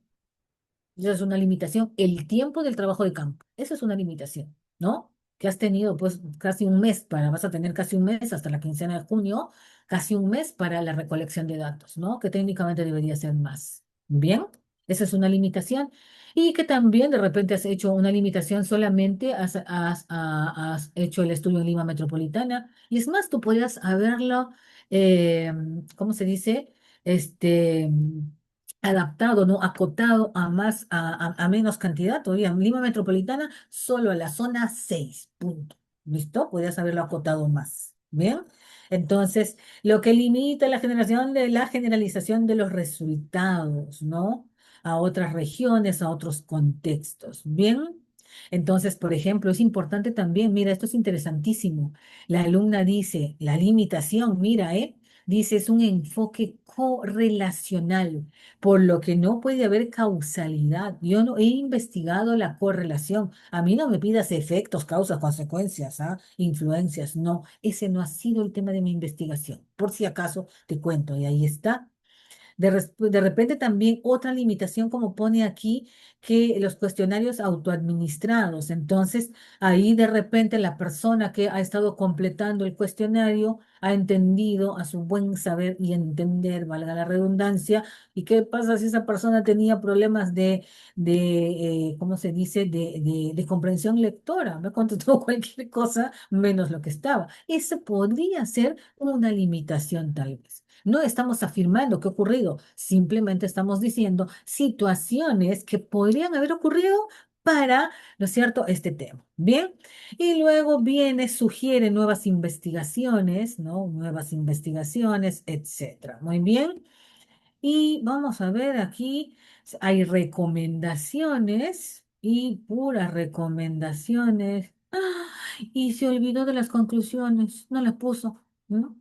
Esa es una limitación. El tiempo del trabajo de campo. Esa es una limitación, ¿no? Que has tenido pues casi un mes vas a tener casi un mes hasta la quincena de junio, casi un mes para la recolección de datos, ¿no? Que técnicamente debería ser más. Bien, esa es una limitación. Y que también de repente has hecho una limitación solamente, has hecho el estudio en Lima Metropolitana. Y es más, tú podrías haberlo, eh, ¿cómo se dice? Este adaptado, ¿no? Acotado a más, a menos cantidad. Todavía en Lima Metropolitana, solo a la zona 6 punto. ¿Listo? Podrías haberlo acotado más. ¿Bien? Entonces, lo que limita la generación de la generalización de los resultados, ¿no? A otras regiones, a otros contextos. ¿Bien? Entonces, por ejemplo, es importante también, mira, esto es interesantísimo. La alumna dice, la limitación, mira, dice, es un enfoque correlacional por lo que no puede haber causalidad. Yo no he investigado la correlación. A mí no me pidas efectos, causas, consecuencias, ¿ah? Influencias. No, ese no ha sido el tema de mi investigación. Por si acaso te cuento, y ahí está. De repente también otra limitación, como pone aquí, que los cuestionarios autoadministrados. Entonces, ahí de repente la persona que ha estado completando el cuestionario ha entendido a su buen saber y entender, valga la redundancia. ¿Y qué pasa si esa persona tenía problemas ¿cómo se dice?, de comprensión lectora? Me contestó cualquier cosa menos lo que estaba. Eso podría ser una limitación tal vez. No estamos afirmando que ha ocurrido, simplemente estamos diciendo situaciones que podrían haber ocurrido para, ¿no es cierto?, este tema. Bien, y luego viene, sugiere nuevas investigaciones, ¿no? Nuevas investigaciones, etcétera. Muy bien. Y vamos a ver aquí, hay recomendaciones y puras recomendaciones. ¡Ah! Y se olvidó de las conclusiones, no las puso, ¿no?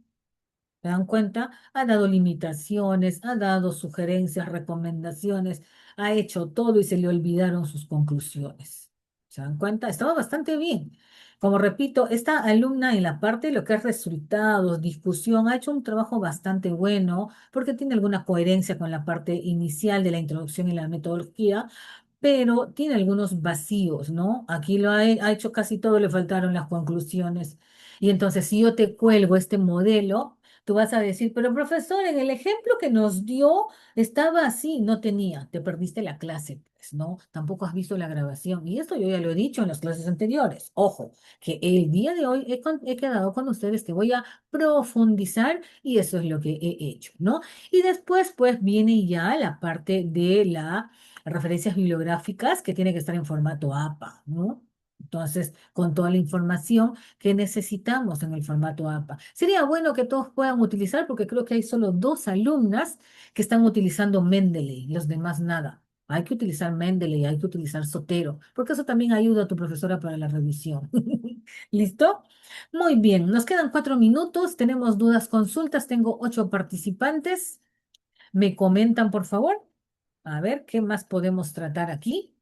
¿Se dan cuenta? Ha dado limitaciones, ha dado sugerencias, recomendaciones, ha hecho todo y se le olvidaron sus conclusiones. ¿Se dan cuenta? Estaba bastante bien. Como repito, esta alumna en la parte de lo que es resultados, discusión, ha hecho un trabajo bastante bueno porque tiene alguna coherencia con la parte inicial de la introducción y la metodología, pero tiene algunos vacíos, ¿no? Aquí ha hecho casi todo, le faltaron las conclusiones. Y entonces, si yo te cuelgo este modelo, tú vas a decir, pero profesor, en el ejemplo que nos dio estaba así, no tenía, te perdiste la clase, pues, ¿no? Tampoco has visto la grabación. Y esto yo ya lo he dicho en las clases anteriores. Ojo, que el día de hoy he quedado con ustedes que voy a profundizar y eso es lo que he hecho, ¿no? Y después, pues, viene ya la parte de las referencias bibliográficas que tiene que estar en formato APA, ¿no? Entonces, con toda la información que necesitamos en el formato APA. Sería bueno que todos puedan utilizar, porque creo que hay solo dos alumnas que están utilizando Mendeley, los demás nada. Hay que utilizar Mendeley, hay que utilizar Sotero, porque eso también ayuda a tu profesora para la revisión. ¿Listo? Muy bien, nos quedan 4 minutos, tenemos dudas, consultas, tengo 8 participantes. ¿Me comentan, por favor? A ver, ¿qué más podemos tratar aquí?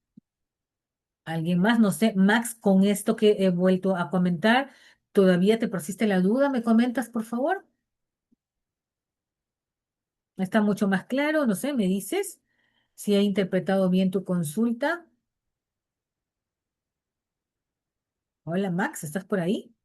¿Alguien más? No sé, Max, con esto que he vuelto a comentar, ¿todavía te persiste la duda? ¿Me comentas, por favor? ¿Está mucho más claro? No sé, ¿me dices si he interpretado bien tu consulta? Hola, Max, ¿estás por ahí?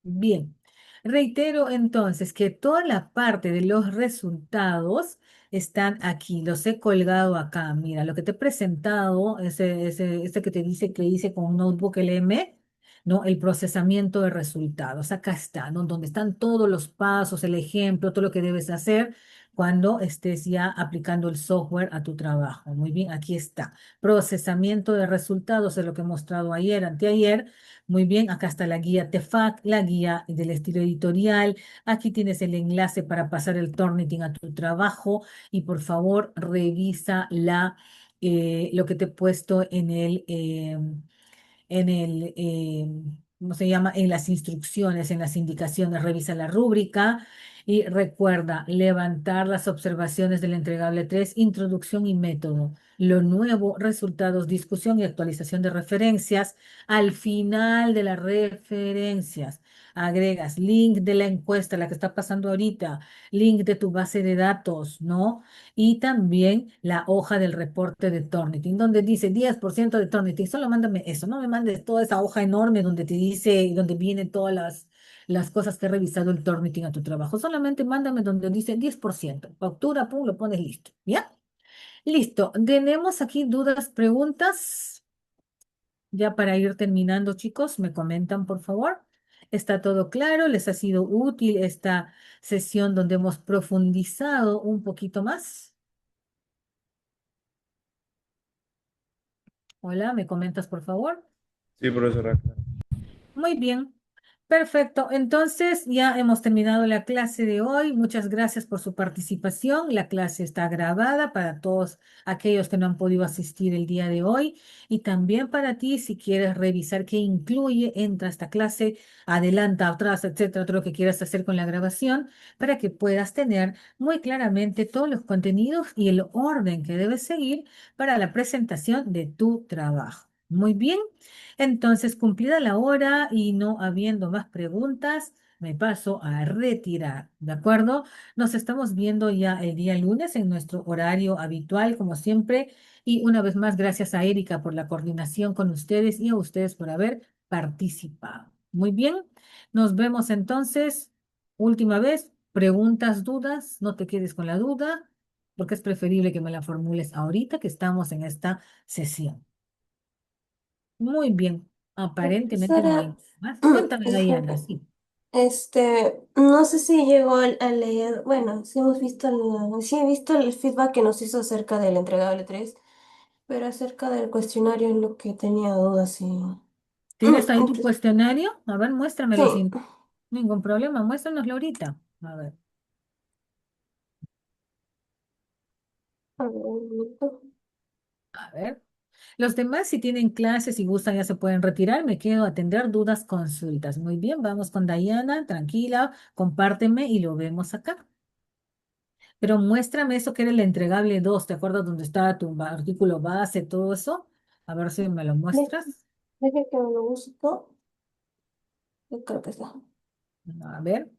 Bien, reitero entonces que toda la parte de los resultados están aquí, los he colgado acá. Mira, lo que te he presentado, este que te dice que hice con un Notebook LM, ¿no? El procesamiento de resultados. Acá está, ¿no? Donde están todos los pasos, el ejemplo, todo lo que debes hacer cuando estés ya aplicando el software a tu trabajo. Muy bien, aquí está. Procesamiento de resultados es lo que he mostrado ayer, anteayer. Muy bien, acá está la guía TEFAC, la guía del estilo editorial. Aquí tienes el enlace para pasar el Turnitin a tu trabajo y por favor revisa lo que te he puesto ¿cómo se llama? En las instrucciones, en las indicaciones. Revisa la rúbrica y recuerda levantar las observaciones del entregable 3, introducción y método. lo nuevo, resultados, discusión y actualización de referencias. Al final de las referencias, agregas link de la encuesta, la que está pasando ahorita, link de tu base de datos, ¿no? Y también la hoja del reporte de Turnitin, donde dice 10% de Turnitin. Solo mándame eso, no me mandes toda esa hoja enorme donde te dice, donde vienen todas las cosas que ha revisado el Turnitin a tu trabajo. Solamente mándame donde dice 10%. Factura, pum, lo pones listo. ¿Ya? Listo. ¿Tenemos aquí dudas, preguntas? Ya para ir terminando, chicos, me comentan, por favor. ¿Está todo claro? ¿Les ha sido útil esta sesión donde hemos profundizado un poquito más? Hola, ¿me comentas, por favor? Sí, profesora. Muy bien, perfecto. Entonces ya hemos terminado la clase de hoy. Muchas gracias por su participación. La clase está grabada para todos aquellos que no han podido asistir el día de hoy y también para ti si quieres revisar qué incluye, entra a esta clase, adelanta, atrás, etcétera, todo lo que quieras hacer con la grabación para que puedas tener muy claramente todos los contenidos y el orden que debes seguir para la presentación de tu trabajo. Muy bien. Entonces, cumplida la hora y no habiendo más preguntas, me paso a retirar, ¿de acuerdo? Nos estamos viendo ya el día lunes en nuestro horario habitual, como siempre. Y una vez más, gracias a Erika por la coordinación con ustedes y a ustedes por haber participado. Muy bien, nos vemos entonces. Última vez, preguntas, dudas, no te quedes con la duda, porque es preferible que me la formules ahorita que estamos en esta sesión. Muy bien, aparentemente no Profesora, hay más. Cuéntame, Diana, sí. no sé si llegó a leer, bueno, sí hemos visto sí he visto el feedback que nos hizo acerca del entregable 3, pero acerca del cuestionario es lo que tenía dudas y ¿Tienes ahí tu entonces, cuestionario? A ver, sí, muéstramelo sin ningún problema, muéstranoslo ahorita. A ver, a ver, un minuto. a ver. Los demás, si tienen clases y gustan, ya se pueden retirar. Me quedo a atender dudas, consultas. Muy bien, vamos con Diana, tranquila, compárteme y lo vemos acá. Pero muéstrame eso que era el entregable 2. ¿Te acuerdas dónde estaba tu artículo base, todo eso? A ver si me lo De- muestras. Deje que lo busco, yo creo que está. A ver.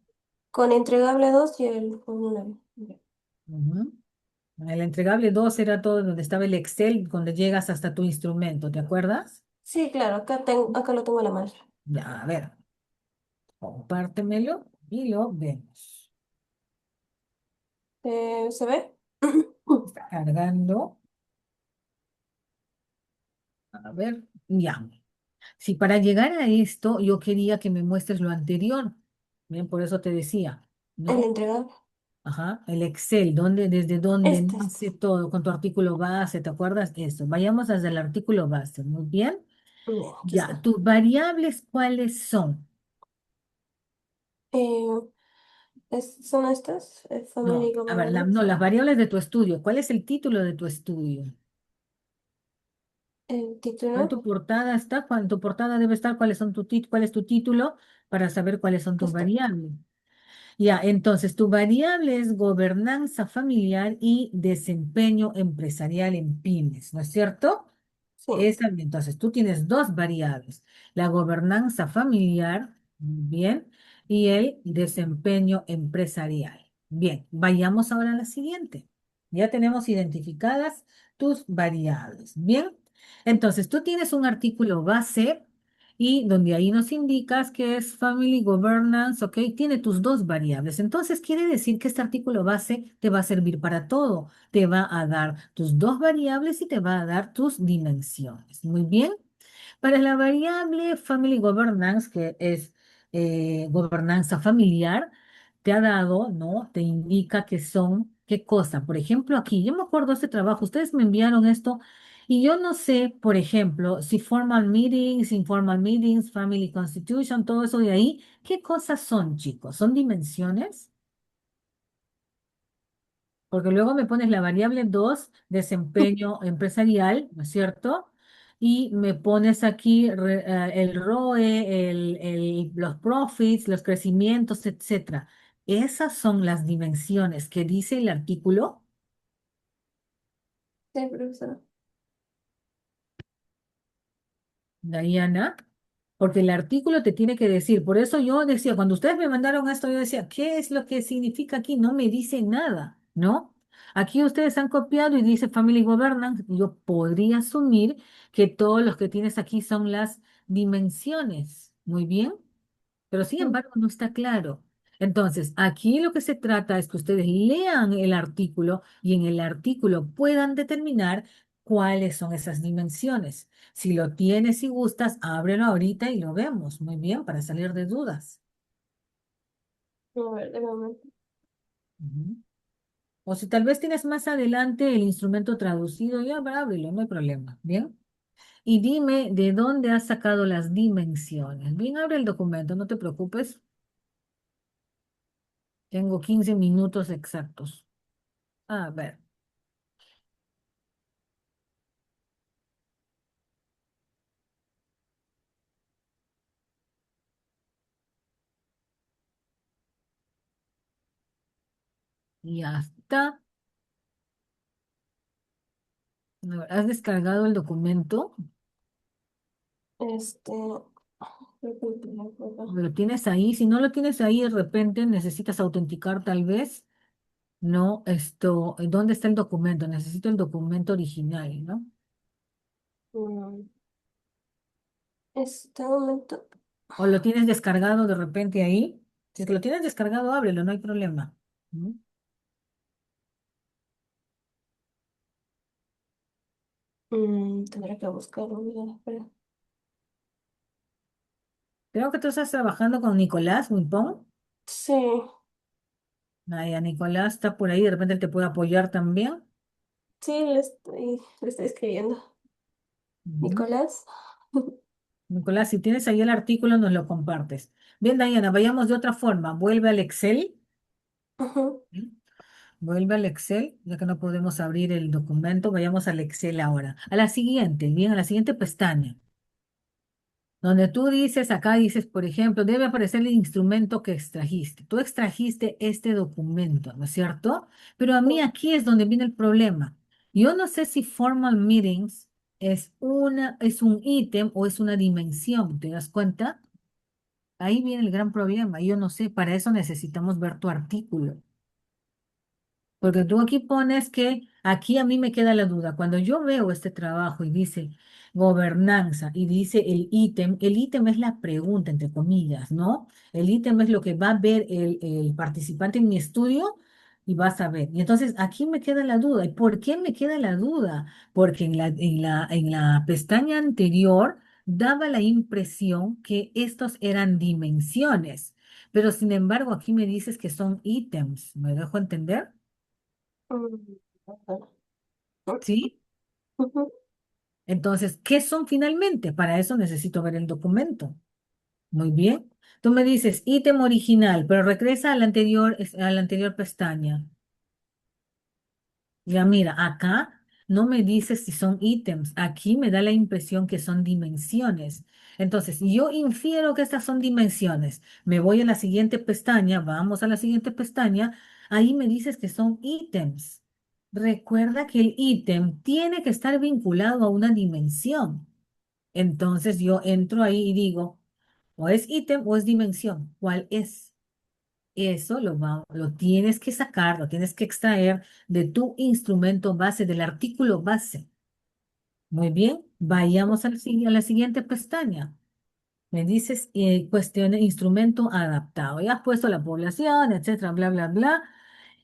Con entregable 2 y el formulario. Ujú. El entregable 2 era todo donde estaba el Excel, donde llegas hasta tu instrumento, ¿te acuerdas? Sí, claro, acá lo tengo a la mano. Ya, a ver, compártemelo y lo vemos. ¿Se ve? Está cargando. A ver, ya. Si para llegar a esto yo quería que me muestres lo anterior, bien, por eso te decía, El ¿no? entregable. Ajá, el Excel, donde, desde donde Este. nace todo, con tu artículo base, ¿te acuerdas? Eso, vayamos desde el artículo base, muy bien. Bien, aquí Ya, está. tus variables, ¿cuáles son? Eh, ¿Son estas? Family No, a ver, Governance. no, las variables de tu estudio. ¿Cuál es el título de tu estudio? El ¿En título. tu portada está? En tu portada debe estar cuáles son cuál es tu título para saber cuáles son Acá tus está. variables. Ya, entonces tu variable es gobernanza familiar y desempeño empresarial en pymes, ¿no es cierto? Sí. Entonces, tú tienes dos variables, la gobernanza familiar, bien, y el desempeño empresarial. Bien, vayamos ahora a la siguiente. Ya tenemos identificadas tus variables. Bien, entonces tú tienes un artículo base y donde ahí nos indicas que es Family Governance, ¿ok? Tiene tus dos variables. Entonces quiere decir que este artículo base te va a servir para todo. Te va a dar tus dos variables y te va a dar tus dimensiones. Muy bien. Para la variable Family Governance, que es gobernanza familiar, te ha dado, ¿no? Te indica que son, ¿qué cosa? Por ejemplo, aquí, yo me acuerdo de este trabajo, ustedes me enviaron esto y yo no sé, por ejemplo, si formal meetings, informal meetings, family constitution, todo eso de ahí, ¿qué cosas son, chicos? ¿Son dimensiones? Porque luego me pones la variable 2 desempeño empresarial, ¿no es cierto? Y me pones aquí el ROE, los profits, los crecimientos, etcétera. Esas son las dimensiones que dice el artículo. Sí, profesora. Diana, porque el artículo te tiene que decir. Por eso yo decía, cuando ustedes me mandaron esto, yo decía, ¿qué es lo que significa aquí? No me dice nada, ¿no? Aquí ustedes han copiado y dice Family Governance. Yo podría asumir que todos los que tienes aquí son las dimensiones. Muy bien, pero sin Mm, embargo no está claro. Entonces, aquí lo que se trata es que ustedes lean el artículo y en el artículo puedan determinar cuáles son esas dimensiones. Si lo tienes y gustas, ábrelo ahorita y lo vemos. Muy bien, para salir de dudas. A ver, de momento. Ujú. O si tal vez tienes más adelante el instrumento traducido, ya ábrelo, no hay problema. Bien. Y dime de dónde has sacado las dimensiones. Bien, abre el documento, no te preocupes. Tengo 15 minutos exactos. A ver. Ya está. A ver, ¿has descargado el documento? Este, creo que lo tenía por acá. ¿Lo tienes ahí? Si no lo tienes ahí, de repente necesitas autenticar tal vez. No, esto, ¿dónde está el documento? Necesito el documento original, ¿no? Mm, Este momento. ¿O lo tienes descargado de repente ahí? Si es que lo tienes descargado, ábrelo, no hay problema. ¿Mm? Tendré que buscarlo, mira, espera. Creo que tú estás trabajando con Nicolás Wilpón. Sí, Ay, Nicolás está por ahí, de repente él te puede apoyar también. sí, le estoy escribiendo. Ujú. Nicolás. Nicolás, si tienes ahí el artículo, nos lo compartes. Bien, Diana, vayamos de otra forma. Vuelve al Excel. Ujú. ¿Sí? Vuelve al Excel, ya que no podemos abrir el documento, vayamos al Excel ahora. A la siguiente, bien, a la siguiente pestaña, donde tú dices, acá dices, por ejemplo, debe aparecer el instrumento que extrajiste. Tú extrajiste este documento, ¿no es cierto? Pero a mí aquí es donde viene el problema. Yo no sé si formal meetings es un ítem o es una dimensión, ¿te das cuenta? Ahí viene el gran problema. Yo no sé, para eso necesitamos ver tu artículo. Porque tú aquí pones que aquí a mí me queda la duda. Cuando yo veo este trabajo y dice gobernanza y dice el ítem es la pregunta, entre comillas, ¿no? El ítem es lo que va a ver el participante en mi estudio y va a saber. Y entonces aquí me queda la duda. ¿Y por qué me queda la duda? Porque en la pestaña anterior daba la impresión que estos eran dimensiones, pero sin embargo aquí me dices que son ítems. ¿Me dejo entender? Ajá. ¿Sí? Ujú. Entonces, ¿qué son finalmente? Para eso necesito ver el documento. Muy bien. Tú me dices ítem original, pero regresa a la anterior pestaña. Ya mira, acá no me dice si son ítems. Aquí me da la impresión que son dimensiones. Entonces, yo infiero que estas son dimensiones. Me voy a la siguiente pestaña, vamos a la siguiente pestaña. Ahí me dices que son ítems. Recuerda que el ítem tiene que estar vinculado a una dimensión. Entonces, yo entro ahí y digo, o es ítem o es dimensión. ¿Cuál es? Eso lo tienes que sacar, lo tienes que extraer de tu instrumento base, del artículo base. Muy bien, vayamos a la siguiente pestaña. Me dices cuestión instrumento adaptado. Ya has puesto la población, etcétera, bla, bla, bla.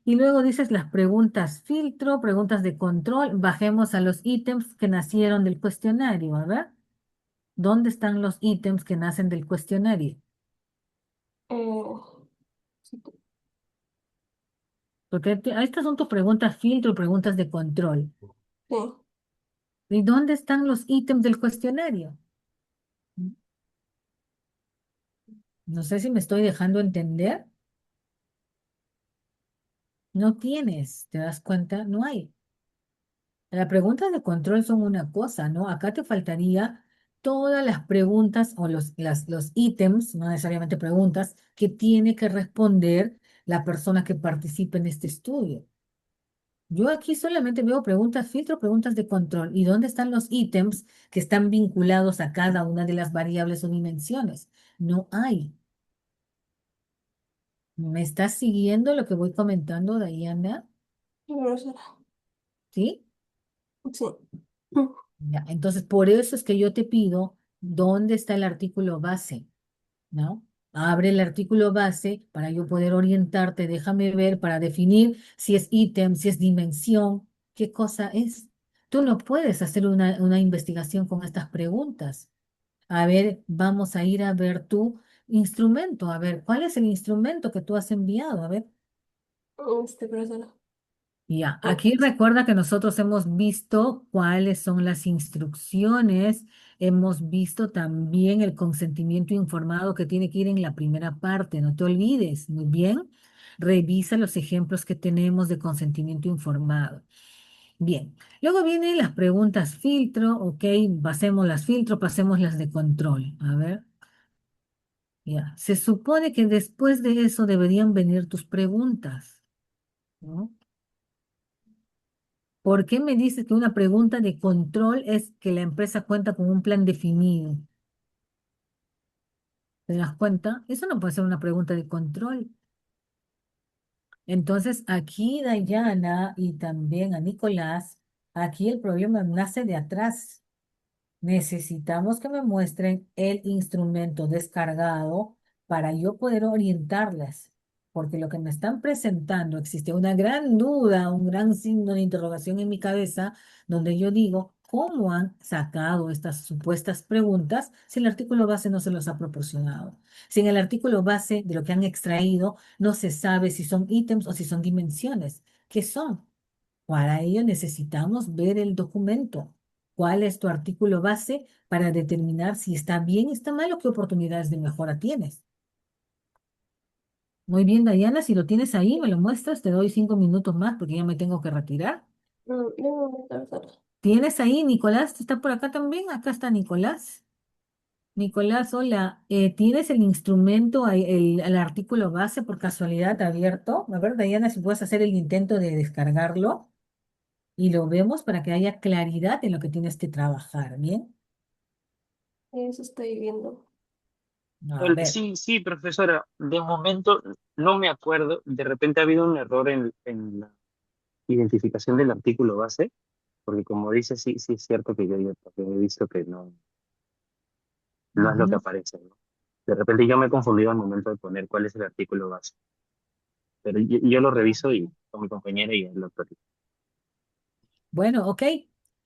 Y luego dices las preguntas filtro, preguntas de control. Bajemos a los ítems que nacieron del cuestionario. A ver, ¿dónde están los ítems que nacen del cuestionario? Eh, sí, Porque estas son tus preguntas filtro, preguntas de control. sí. ¿Y dónde están los ítems del cuestionario? No sé si me estoy dejando entender. No tienes, ¿te das cuenta? No hay. Las preguntas de control son una cosa, ¿no? Acá te faltaría todas las preguntas o los ítems, no necesariamente preguntas, que tiene que responder la persona que participe en este estudio. Yo aquí solamente veo preguntas filtro, preguntas de control. ¿Y dónde están los ítems que están vinculados a cada una de las variables o dimensiones? No hay. ¿Me estás siguiendo lo que voy comentando, Diana? Sí, profesora. ¿Sí? Sí. Ya, entonces, por eso es que yo te pido, ¿dónde está el artículo base? ¿No? Abre el artículo base para yo poder orientarte, déjame ver para definir si es ítem, si es dimensión, qué cosa es. Tú no puedes hacer una investigación con estas preguntas. A ver, vamos a ir a ver tu instrumento. A ver, ¿cuál es el instrumento que tú has enviado? A ver. Profesora. Ya, Oh, aquí recuerda que nosotros hemos visto cuáles son las instrucciones, hemos visto también el consentimiento informado que tiene que ir en la primera parte, no te olvides, muy bien. Revisa los ejemplos que tenemos de consentimiento informado. Bien, luego vienen las preguntas filtro, ok, pasemos las filtro, pasemos las de control. A ver, ya, se supone que después de eso deberían venir tus preguntas, ¿no? ¿Por qué me dices que una pregunta de control es que la empresa cuenta con un plan definido? ¿Te das cuenta? Eso no puede ser una pregunta de control. Entonces, aquí Dayana y también a Nicolás, aquí el problema nace de atrás. Necesitamos que me muestren el instrumento descargado para yo poder orientarlas, porque lo que me están presentando existe una gran duda, un gran signo de interrogación en mi cabeza, donde yo digo, ¿cómo han sacado estas supuestas preguntas si el artículo base no se los ha proporcionado? Si en el artículo base de lo que han extraído no se sabe si son ítems o si son dimensiones. ¿Qué son? Para ello necesitamos ver el documento. ¿Cuál es tu artículo base para determinar si está bien, está mal o qué oportunidades de mejora tienes? Muy bien, Dayana, si lo tienes ahí, me lo muestras, te doy 5 minutos más porque ya me tengo que retirar. de un momento, profesora. ¿Tienes ahí, Nicolás? ¿Está por acá también? Acá está Nicolás. Nicolás, hola. ¿Tienes el instrumento, ahí, el artículo base por casualidad abierto? A ver, Dayana, si puedes hacer el intento de descargarlo y lo vemos para que haya claridad en lo que tienes que trabajar, ¿bien? Eso estoy viendo. A ver. Sí, sí, profesora, de momento no me acuerdo, de repente ha habido un error en la identificación del artículo base, porque como dice, sí, sí es cierto que yo he visto que no es lo que Ujú. aparece, ¿no? De repente yo me he confundido al momento de poner cuál es el artículo base, pero yo lo reviso y con mi compañera y él lo actualiza. Bueno, ok.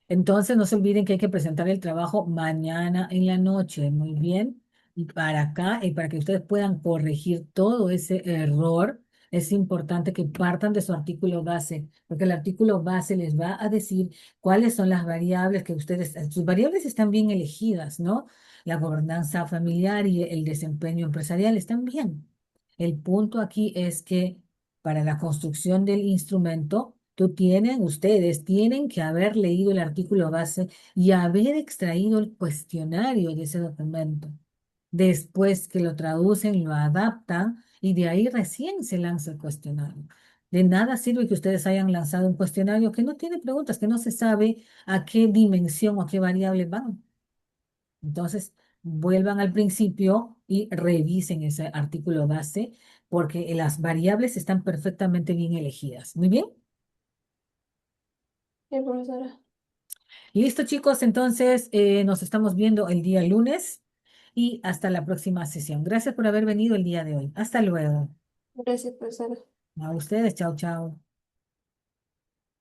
Entonces no se olviden que hay que presentar el trabajo mañana en la noche. Muy bien. Y para acá, y para que ustedes puedan corregir todo ese error, es importante que partan de su artículo base, porque el artículo base les va a decir cuáles son las variables que ustedes, sus variables están bien elegidas, ¿no? La gobernanza familiar y el desempeño empresarial están bien. El punto aquí es que para la construcción del instrumento, ustedes tienen que haber leído el artículo base y haber extraído el cuestionario de ese documento. Después que lo traducen, lo adaptan y de ahí recién se lanza el cuestionario. De nada sirve que ustedes hayan lanzado un cuestionario que no tiene preguntas, que no se sabe a qué dimensión o a qué variable van. Entonces, vuelvan al principio y revisen ese artículo base porque las variables están perfectamente bien elegidas. Muy bien. Sí, profesora. Listo, chicos, entonces nos estamos viendo el día lunes y hasta la próxima sesión. Gracias por haber venido el día de hoy. Hasta luego. Gracias, profesora. A ustedes, chao, chao.